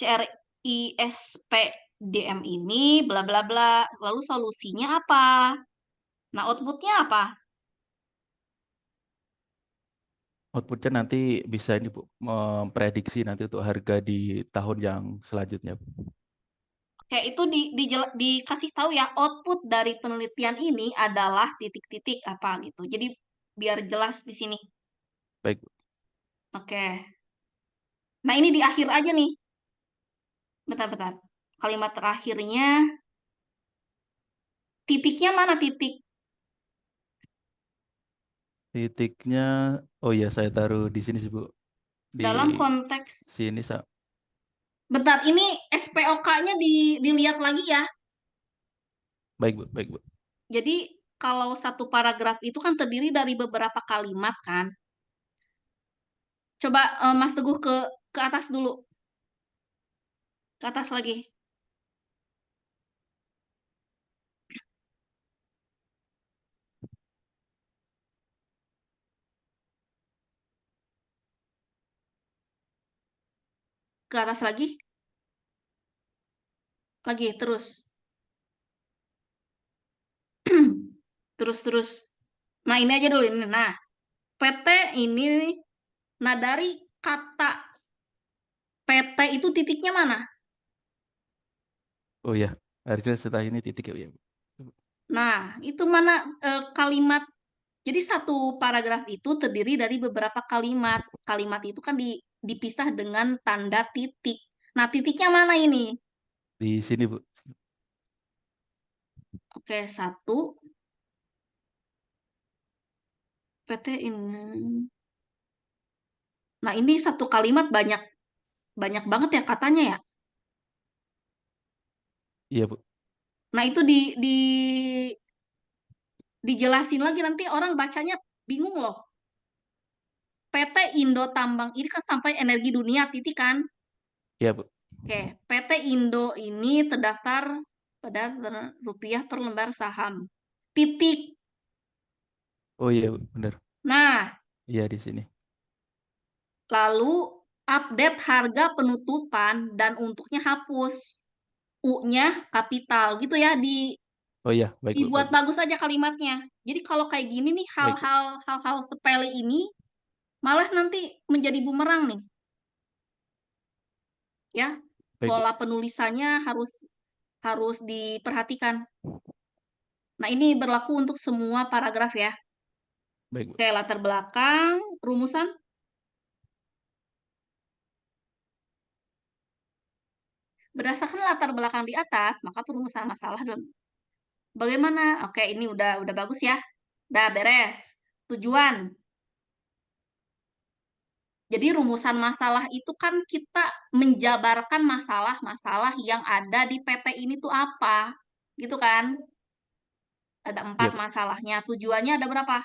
CRISPDM ini bla bla bla. Lalu solusinya apa? Nah, outputnya apa? Outputnya nanti bisa ini, Bu, memprediksi nanti untuk harga di tahun yang selanjutnya, Bu. Oke, itu dikasih tahu ya output dari penelitian ini adalah titik-titik apa gitu. Jadi biar jelas di sini. Baik, Bu. Oke. Nah, ini di akhir aja nih. Bentar-bentar. Kalimat terakhirnya titiknya mana titik? Titiknya, oh iya saya taruh di sini sih, Bu. Di Dalam konteks sini, bentar, ini SPOK-nya dilihat lagi ya. baik, Bu. Baik, Bu. Jadi kalau satu paragraf itu kan terdiri dari beberapa kalimat kan. Coba Mas Teguh ke atas dulu. Ke atas lagi. Ke atas lagi. Lagi terus. Terus. Nah, ini aja dulu ini. Nah, PT ini nah dari kata PT itu titiknya mana? Oh iya, harusnya setelah ini titik ya, Bu. Nah, itu mana kalimat. Jadi satu paragraf itu terdiri dari beberapa kalimat. Kalimat itu kan dipisah dengan tanda titik. Nah, titiknya mana ini? Di sini, Bu. Oke, satu. PT ini. Nah, ini satu kalimat banyak banget ya katanya ya. Iya, Bu. Nah, itu dijelasin lagi, nanti orang bacanya bingung loh. PT Indo Tambang ini kan sampai energi dunia titik kan? Iya, Bu. Oke, PT Indo ini terdaftar pada rupiah per lembar saham. Titik. Oh iya, Bu, benar. Nah, Iya di sini. lalu update harga penutupan dan untuknya hapus. U-nya kapital gitu ya, Oh iya, baik, Bu, dibuat baik, Bu. bagus aja kalimatnya. Jadi kalau kayak gini nih, Baik, Bu. hal-hal sepele ini malah nanti menjadi bumerang nih. Ya, Baik, Bu. pola penulisannya harus diperhatikan. Nah, ini berlaku untuk semua paragraf ya. Baik, Bu. Oke, latar belakang, rumusan. Berdasarkan latar belakang di atas, maka perumusan masalah dalam bagaimana? Oke, ini udah bagus ya. Udah beres. Tujuan. Jadi rumusan masalah itu kan kita menjabarkan masalah-masalah yang ada di PT ini tuh apa. Gitu kan? Ada 4 Iya, Bu. masalahnya. Tujuannya ada berapa?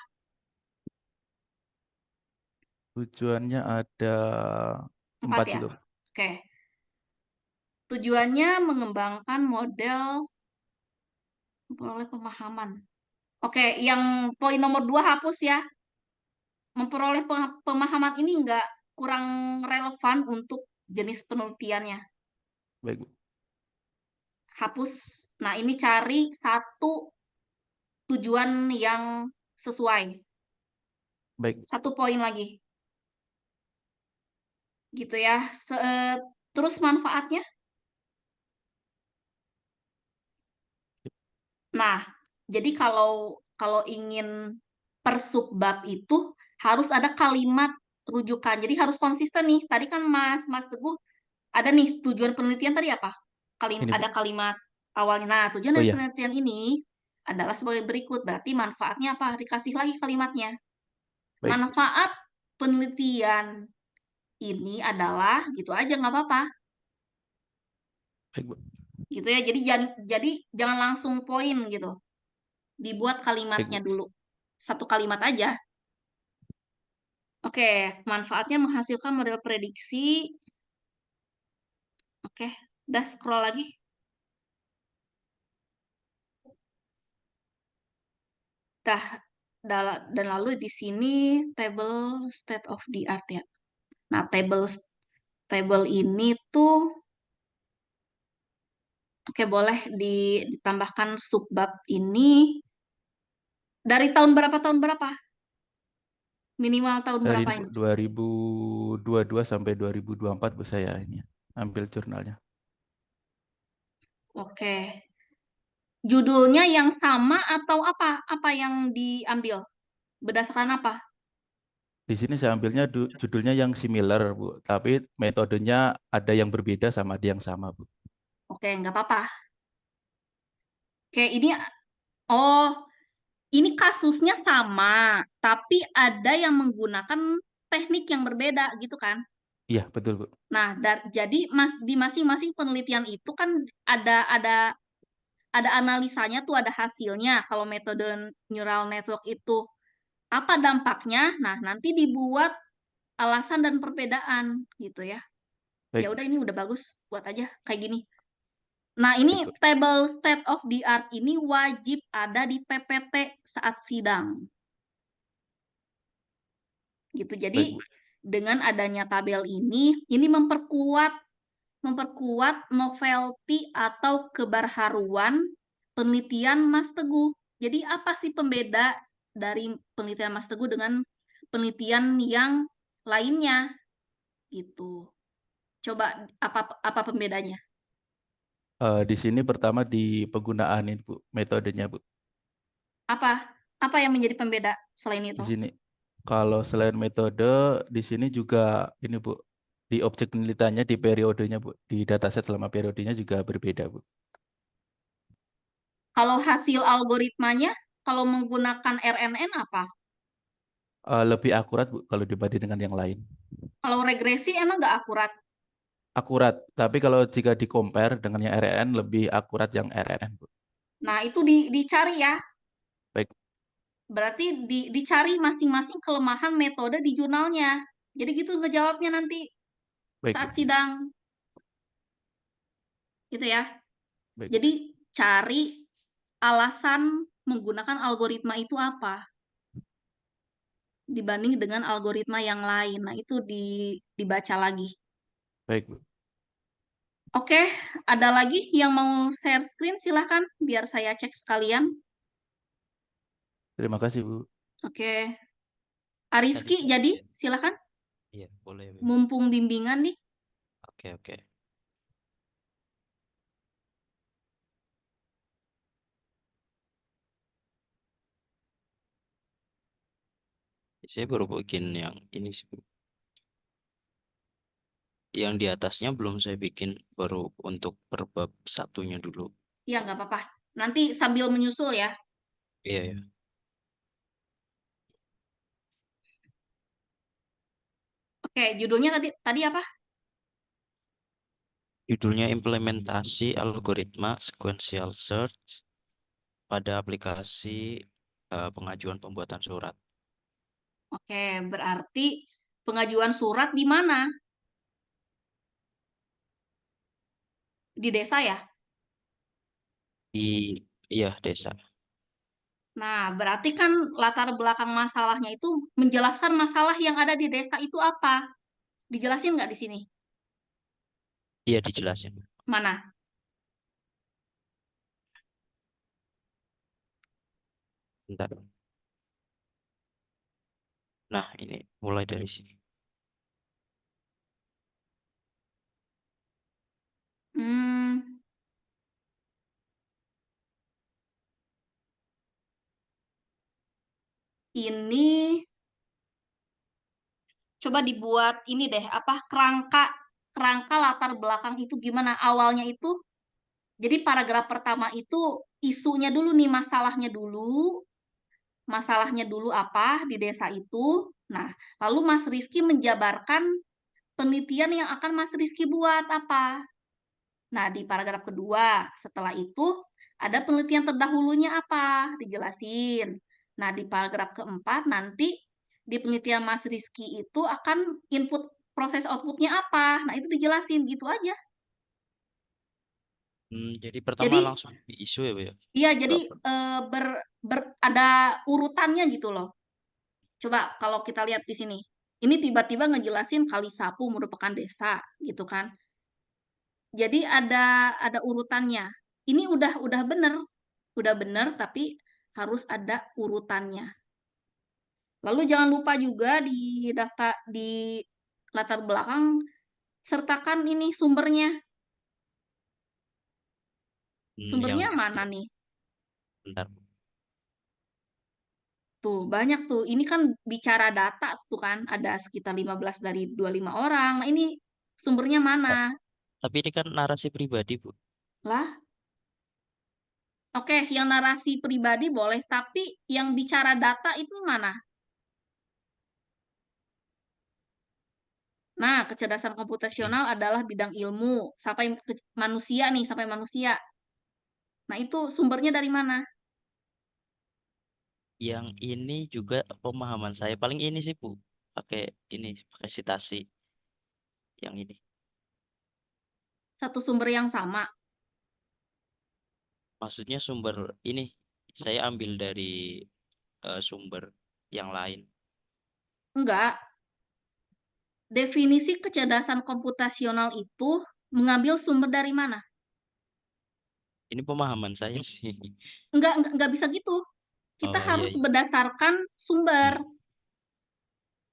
Tujuannya ada 4 4 ya? juga, Bu. Oke. Tujuannya mengembangkan model memperoleh pemahaman. Oke, yang poin nomor 2 hapus ya. Memperoleh pemahaman ini nggak kurang relevan untuk jenis penelitiannya. Baik, Bu. Hapus. Nah, ini cari satu tujuan yang sesuai. Baik, Bu. 1 poin lagi. Gitu ya. Terus manfaatnya. Nah, jadi kalau ingin per subbab itu harus ada kalimat rujukan. Jadi harus konsisten nih. Tadi kan Mas Teguh ada nih tujuan penelitian tadi apa? Ini, Bu. Ada kalimat awalnya. Nah, tujuan Oh dari iya, penelitian ini adalah sebagai berikut. Berarti manfaatnya apa? Dikasih lagi kalimatnya. baik, Bu. Manfaat penelitian ini adalah gitu aja nggak apa-apa. Baik, Bu. Gitu ya. Jadi jangan langsung poin gitu. Dibuat Baik, kalimatnya Bu. dulu. 1 kalimat aja. Oke, manfaatnya menghasilkan model prediksi. Oke, udah scroll lagi. Dan lalu di sini table state of the art ya. Nah, table ini tuh oke, boleh ditambahkan subbab ini dari tahun berapa? Minimal tahun Dari berapa ini, Bu, ini? 2022 sampai 2024, Bu, saya ini ambil jurnalnya. Oke. Judulnya yang sama atau apa? Apa yang diambil? Berdasarkan apa? Di sini saya ambilnya judulnya yang similar, Bu, tapi metodenya ada yang berbeda sama ada yang sama, Bu. Oke, nggak apa-apa. Oke, ini kasusnya sama, tapi ada yang menggunakan teknik yang berbeda gitu kan? Iya, betul, Bu. Nah, jadi di masing-masing penelitian itu kan ada analisanya tuh, ada hasilnya. Kalau metode neural network itu apa dampaknya? Nah, nanti dibuat alasan dan perbedaan gitu ya. Ya Baik, udah, ini udah bagus, buat aja kayak gini. Nah, baik, ini Bu. table state of the art ini wajib ada di PPT saat sidang. Gitu. Jadi Baik, Bu. dengan adanya tabel ini memperkuat novelty atau kebaharuan penelitian Mas Teguh. Jadi apa sih pembeda dari penelitian Mas Teguh dengan penelitian yang lainnya? Gitu. Coba apa pembedanya? Di sini pertama di penggunaan ini, Bu, metodenya, Bu. Apa yang menjadi pembeda selain Di itu? sini kalau selain metode, di sini juga ini, Bu, di objek penelitiannya, di periodenya, Bu, di dataset selama periodenya juga berbeda, Bu. Kalau hasil algoritmanya, kalau menggunakan RNN apa? Lebih akurat, Bu, kalau dibanding dengan yang lain. Kalau regresi emang nggak akurat? akurat. Tapi kalau jika di-compare dengan yang RNN, lebih akurat yang RNN, Bu. Nah, itu dicari ya. Baik. Berarti dicari masing-masing kelemahan metode di jurnalnya. Jadi gitu ngejawabnya nanti Baik, saat Bu. sidang. Gitu ya. Baik. Jadi cari alasan menggunakan algoritma itu apa dibanding dengan algoritma yang lain. Nah, itu dibaca lagi. Baik, Bu. Oke, ada lagi yang mau share screen? Silahkan, biar saya cek sekalian. Terima kasih, Bu. Oke. Tadi Ariski, saya jadi ya. silahkan. Iya, boleh. Bu. Mumpung bimbingan nih. Oke. Saya baru bikin yang ini sih, Bu. Yang di atasnya belum saya bikin, baru untuk per bab satunya dulu. Iya, nggak apa-apa. Nanti sambil menyusul ya. Iya. Oke, judulnya tadi apa? Judulnya implementasi algoritma sequential search pada aplikasi pengajuan pembuatan surat. Oke, berarti pengajuan surat di mana? Di desa ya? Iya, desa. Nah, berarti kan latar belakang masalahnya itu menjelaskan masalah yang ada di desa itu apa? Dijelasin nggak di sini? Iya, dijelasin. Mana? Bentar. Nah, ini mulai dari sini. Ini coba dibuat ini deh, apa kerangka latar belakang itu gimana awalnya itu. Jadi paragraf pertama itu isunya dulu nih, masalahnya dulu apa di desa itu. Nah, lalu Mas Rizky menjabarkan penelitian yang akan Mas Rizky buat apa. Nah, di paragraf kedua, setelah itu ada penelitian terdahulunya apa, dijelasin. Nah, di paragraf keempat nanti di penelitian Mas Rizky itu akan input proses outputnya apa. Nah, itu dijelasin gitu aja. Jadi pertama Jadi langsung di isu ya, Bu ya? iya, jadi ada urutannya gitu loh. Coba kalau kita lihat di sini. Ini tiba-tiba ngejelasin Kali Sapu merupakan desa gitu kan. Jadi ada urutannya. Ini udah bener. Udah bener tapi harus ada urutannya. Lalu jangan lupa juga di daftar di latar belakang sertakan ini sumbernya. Sumbernya Yang mana nih? bentar. Tuh, banyak tuh. Ini kan bicara data tuh kan, ada sekitar 15 dari 25 orang. Nah, ini sumbernya mana? Tapi ini kan narasi pribadi, Bu. Lah, oke, yang narasi pribadi boleh, tapi yang bicara data itu mana? Nah, kecerdasan komputasional adalah bidang ilmu sampai manusia nih, sampai manusia. Nah, itu sumbernya dari mana? Yang ini juga pemahaman saya paling ini sih, Bu. Pakai citasi yang ini. Satu sumber yang sama. Maksudnya sumber ini saya ambil dari sumber yang lain. Enggak. Definisi kecerdasan komputasional itu mengambil sumber dari mana? Ini pemahaman saya sih. Enggak bisa gitu. Kita Oh, harus iya. berdasarkan sumber.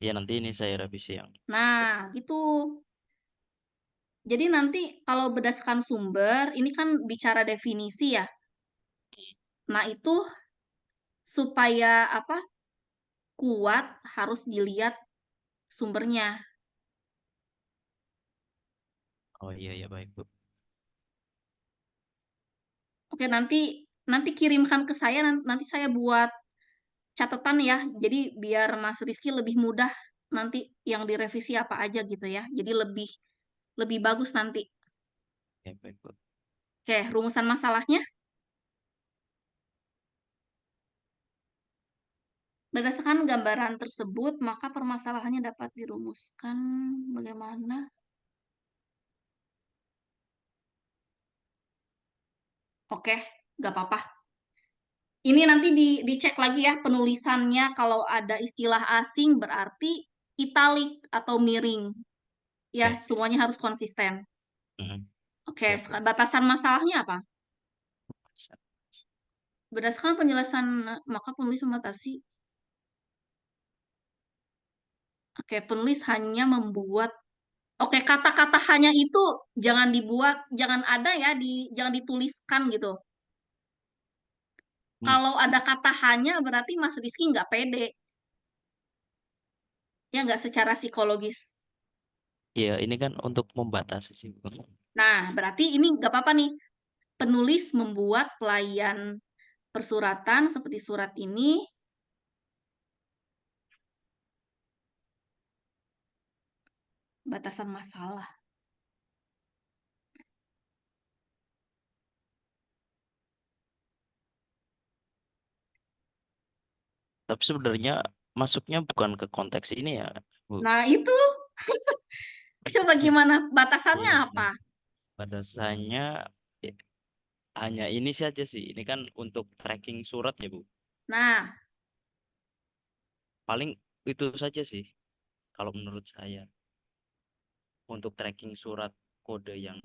Ya nanti ini saya revisi yang. Nah, gitu. Jadi nanti kalau berdasarkan sumber, ini kan bicara definisi ya. Nah, itu supaya apa? Kuat harus dilihat sumbernya. Oh iya baik, Bu. Oke, nanti kirimkan ke saya, nanti saya buat catatan ya. Jadi biar Mas Rizky lebih mudah nanti yang direvisi apa aja gitu ya. Jadi lebih lebih bagus nanti. Oke, baik, Bu. Oke, rumusan masalahnya. Berdasarkan gambaran tersebut, maka permasalahannya dapat dirumuskan bagaimana? Oke, nggak apa-apa. Ini nanti dicek lagi ya penulisannya. Kalau ada istilah asing berarti italik atau miring. Ya, Oke. semuanya harus konsisten. Mhm. Oke, Siap, Bu. batasan masalahnya apa? Berdasarkan penjelasan, maka penulis membatasi. Oke, penulis hanya membuat. Oke, kata-kata hanya itu jangan dibuat, jangan ada ya, jangan dituliskan gitu. Kalau ada kata hanya berarti Mas Rizky nggak pede. Ya nggak secara psikologis. Iya, ini kan untuk membatasi sih, Bu. Nah, berarti ini nggak apa-apa nih. Penulis membuat pelayan persuratan seperti surat ini. Batasan masalah. Tapi sebenarnya masuknya bukan ke konteks ini ya, Bu. Nah, itu. Coba gimana? Batasannya Iya, apa? batasannya hanya ini saja sih. Ini kan untuk tracking surat ya, Bu. Nah, Paling itu saja sih kalau menurut saya. Untuk tracking surat kode yang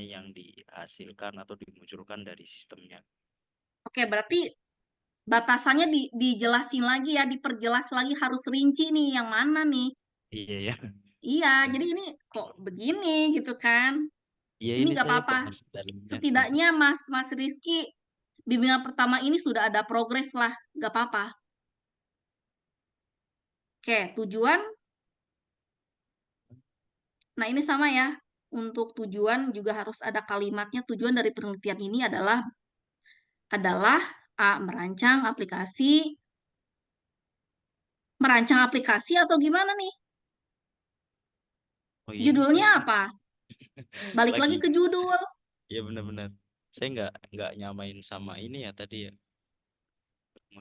yang dihasilkan atau dimunculkan dari sistemnya. oke, berarti batasannya dijelasin lagi ya, diperjelas lagi, harus rinci nih yang mana nih. Iya ya. Iya, jadi ini kok begini gitu kan. Iya, Ini ini nggak saya apa-apa. bahas dalamnya. Setidaknya Mas Rizky bimbingan pertama ini sudah ada progres lah, nggak apa-apa. Oke, tujuan. Nah, ini sama ya. Untuk tujuan juga harus ada kalimatnya. Tujuan dari penelitian ini adalah A. Merancang aplikasi atau gimana nih? Oh iya, ini Judulnya saya apa? Balik lagi ke judul. Iya, benar-benar. Saya nggak nyamain sama ini ya tadi ya.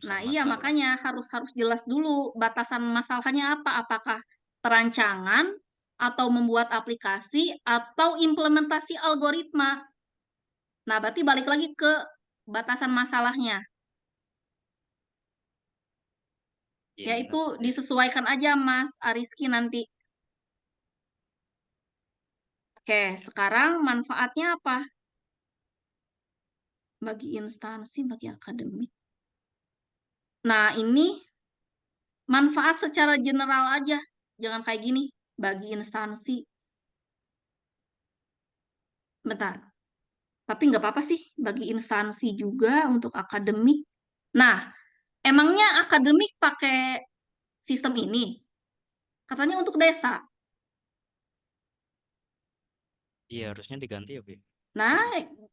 Nah, iya Masalah. makanya harus jelas dulu batasan masalahnya apa? Apakah perancangan atau membuat aplikasi atau implementasi algoritma? Nah, berarti balik lagi ke batasan masalahnya. Iya, Ya, itu disesuaikan aja Mas Ariski nanti. Oke, sekarang manfaatnya apa? Bagi instansi, bagi akademik. Nah, ini manfaat secara general aja. Jangan kayak gini, bagi instansi. Bentar. Tapi nggak apa-apa sih, bagi instansi juga untuk akademik. Nah, emangnya akademik pakai sistem ini? Katanya untuk desa. Iya, harusnya diganti ya, Bu. Nah,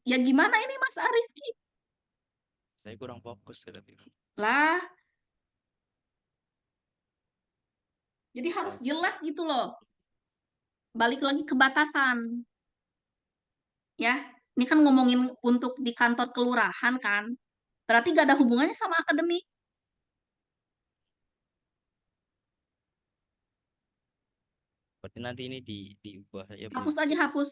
ya gimana ini Mas Ariski? Saya kurang fokus tadi. Lah, jadi harus jelas gitu loh. Balik lagi ke batasan. Ya, ini kan ngomongin untuk di kantor kelurahan kan. Berarti gak ada hubungannya sama akademik. Berarti nanti ini diubah ya, Bu. Hapus aja, hapus.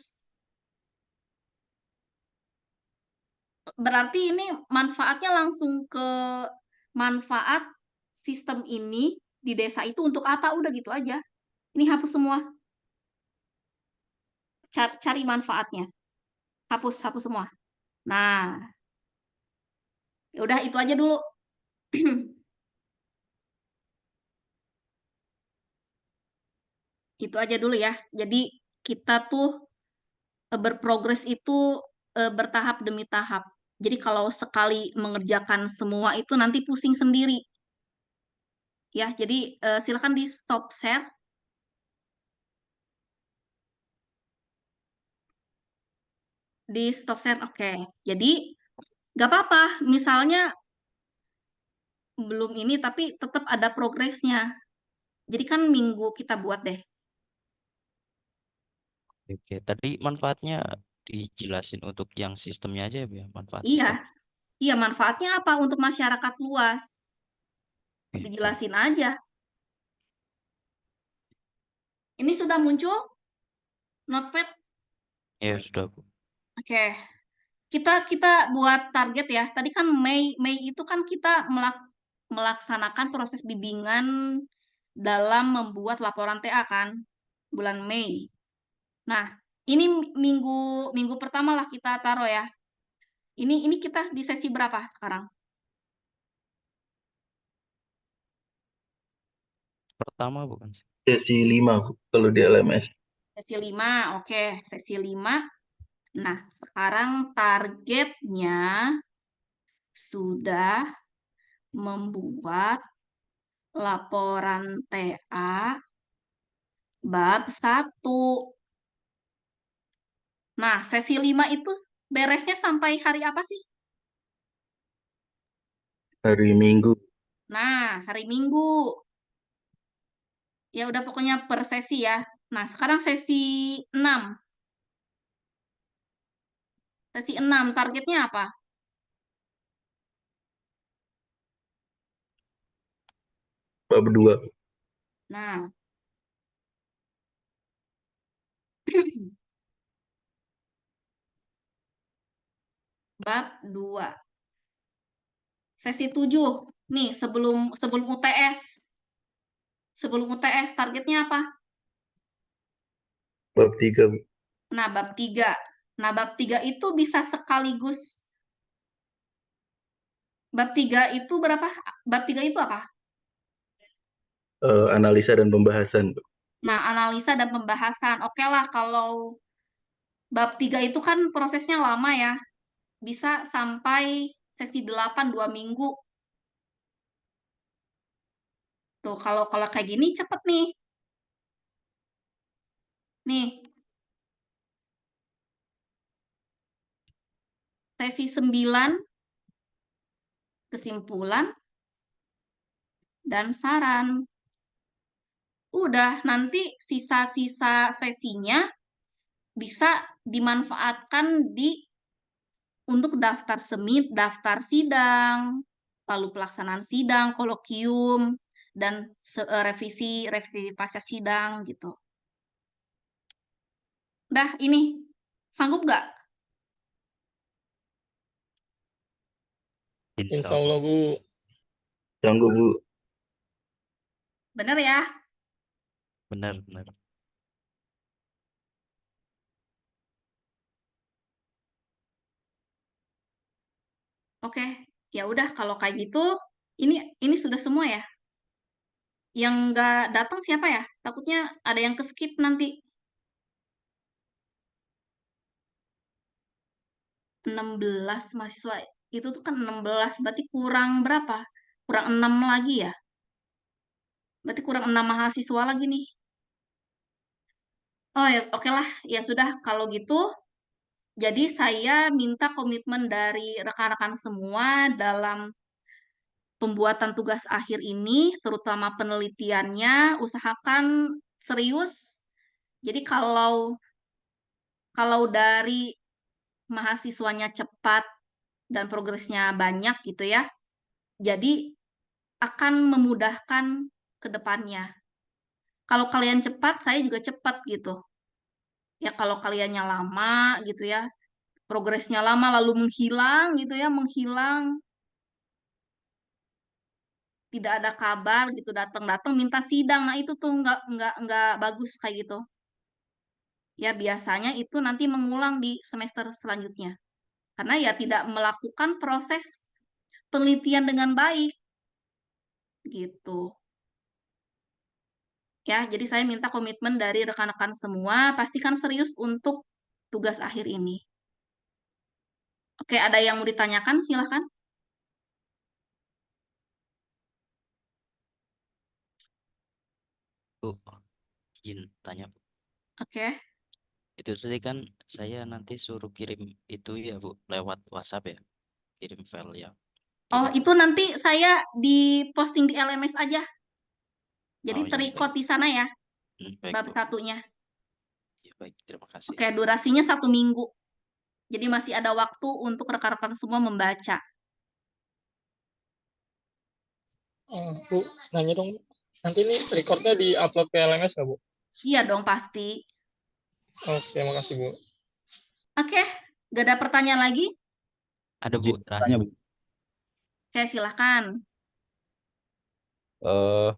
Berarti ini manfaatnya langsung ke manfaat sistem ini di desa itu untuk apa? Udah gitu aja. Ini hapus semua. Cari manfaatnya. Hapus semua. Nah, ya udah itu aja dulu. Itu aja dulu ya. Jadi kita tuh berprogres itu bertahap demi tahap. Jadi kalau sekali mengerjakan semua itu nanti pusing sendiri. Ya, jadi silakan di stop share. Di stop share, oke. Jadi nggak apa-apa. Misalnya belum ini tapi tetap ada progresnya. Jadi kan minggu kita buat deh. Oke, tadi manfaatnya dijelasin untuk yang sistemnya aja ya, Bu, ya, manfaat Iya, sistem. iya manfaatnya apa untuk masyarakat luas? Oke, baik. Dijelasin aja. Ini sudah muncul notepad? Ya sudah, Bu. Oke. Kita buat target ya. Tadi kan Mei itu kan kita melaksanakan proses bimbingan dalam membuat laporan TA kan, bulan Mei. Nah, ini minggu pertama lah kita taruh ya. Ini kita di sesi berapa sekarang? Pertama bukan sih? Sesi 5 Bu, kalau di LMS. Sesi 5, oke. Sesi 5. Nah, sekarang targetnya sudah membuat laporan TA bab 1. Nah, sesi 5 itu beresnya sampai hari apa sih? Hari Minggu. Nah, hari Minggu. Ya udah pokoknya per sesi ya. Nah, sekarang sesi 6. Sesi 6, targetnya apa? Bab 2. Nah, bab 2. Sesi 7. Nih, sebelum UTS. Sebelum UTS targetnya apa? Bab 3 Bu. Nah, bab 3. Nah, bab 3 itu bisa sekaligus. Bab 3 itu berapa? Bab 3 itu apa? Analisa dan pembahasan Bu. Nah, analisa dan pembahasan. Oke lah, kalau bab 3 itu kan prosesnya lama ya. Bisa sampai sesi 8, 2 minggu. Tuh, kalau kayak gini cepet nih. Nih, sesi 9, kesimpulan, dan saran. Udah, nanti sisa-sisa sesinya bisa dimanfaatkan untuk daftar semit, daftar sidang, lalu pelaksanaan sidang, kolokium, dan revisi pasca sidang gitu. Dah, ini sanggup nggak? Insya Allah, Bu. Sanggup Bu. Bener ya? Benar, benar. Oke, ya udah kalau kayak gitu, ini sudah semua ya. Yang nggak datang siapa ya? Takutnya ada yang ke-skip nanti. 16 mahasiswa. Itu tuh kan 16, berarti kurang berapa? Kurang 6 lagi ya? Berarti kurang 6 mahasiswa lagi nih. Oh ya, oke lah. Ya sudah, kalau gitu. Jadi saya minta komitmen dari rekan-rekan semua dalam pembuatan tugas akhir ini, terutama penelitiannya, usahakan serius. Jadi kalau dari mahasiswanya cepat dan progresnya banyak gitu ya, jadi akan memudahkan ke depannya. Kalau kalian cepat, saya juga cepat gitu. Ya kalau kaliannya lama gitu ya, progresnya lama lalu menghilang gitu ya, menghilang, tidak ada kabar gitu, datang-datang minta sidang. Nah, itu tuh nggak bagus kayak gitu. Ya biasanya itu nanti mengulang di semester selanjutnya. Karena ya tidak melakukan proses penelitian dengan baik. Gitu. Ya, jadi saya minta komitmen dari rekan-rekan semua, pastikan serius untuk tugas akhir ini. Oke, ada yang mau ditanyakan? Silahkan. Bu, izin tanya, Bu. Oke. Itu tadi kan saya nanti suruh kirim itu ya, Bu, lewat WhatsApp ya. Kirim file ya. Oh, itu nanti saya di posting di LMS aja. Jadi Oh, iya, terikot baik. di sana ya, Baik, bab Bu. satunya. Iya. baik. Terima kasih. Oke, durasinya 1 minggu. Jadi masih ada waktu untuk rekan-rekan semua membaca. Bu, nanya dong. Nanti ini recordnya di-upload ke LMS nggak, Bu? Iya dong, pasti. Oke, makasih, Bu. Oke, gak ada pertanyaan lagi? Ada Bu, Izin tanya, Bu. Oke, silahkan. Eh,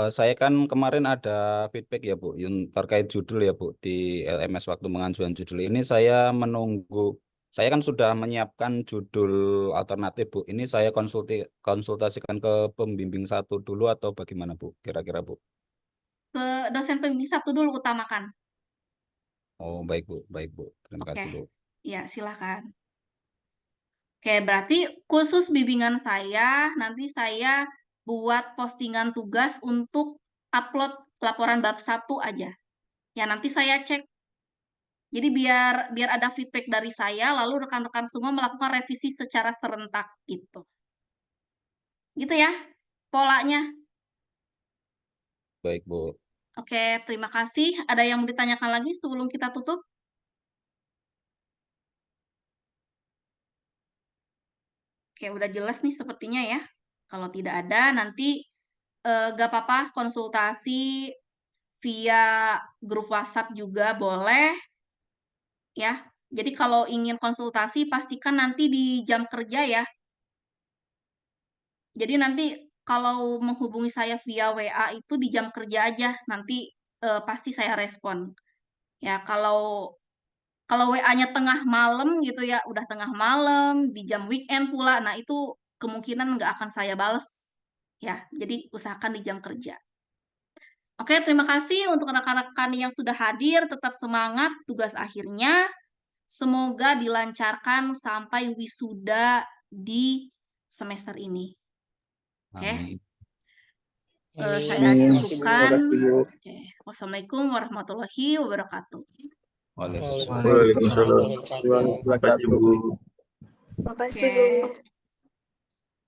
saya kan kemarin ada feedback ya Bu, yang terkait judul ya Bu di LMS waktu pengajuan judul ini saya menunggu. Saya kan sudah menyiapkan judul alternatif Bu. Ini saya konsultasikan ke pembimbing 1 dulu atau bagaimana Bu? Kira-kira Bu? Ke dosen pembimbing 1 dulu utamakan. Oh baik Bu, baik Bu. Terima Oke, kasih Bu. ya silahkan. Oke, berarti khusus bimbingan saya, nanti saya buat postingan tugas untuk upload laporan bab 1 aja. Ya, nanti saya cek. Jadi biar ada feedback dari saya, lalu rekan-rekan semua melakukan revisi secara serentak gitu. Gitu ya, polanya. Baik Bu. Oke, terima kasih. Ada yang mau ditanyakan lagi sebelum kita tutup? Oke, udah jelas nih sepertinya ya. Kalau tidak ada, nanti gak apa-apa konsultasi via grup WhatsApp juga boleh. Ya, jadi kalau ingin konsultasi, pastikan nanti di jam kerja ya. Jadi nanti kalau menghubungi saya via WA itu di jam kerja aja, nanti pasti saya respon. Ya, kalau WA-nya tengah malam gitu ya, udah tengah malam, di jam weekend pula, nah itu kemungkinan nggak akan saya bales. Ya, jadi usahakan di jam kerja. Oke, terima kasih untuk rekan-rekan yang sudah hadir, tetap semangat tugas akhirnya. Semoga dilancarkan sampai wisuda di semester ini. Oke. Amin. Saya Amin. cukupkan. Makasih, Bu. Oke. Wassalamualaikum warahmatullahi wabarakatuh. Waalaikumsalam. Waalaikumsalam warahmatullahi wabarakatuh. Terima kasih, Bu. Makasih, Oke. Bu.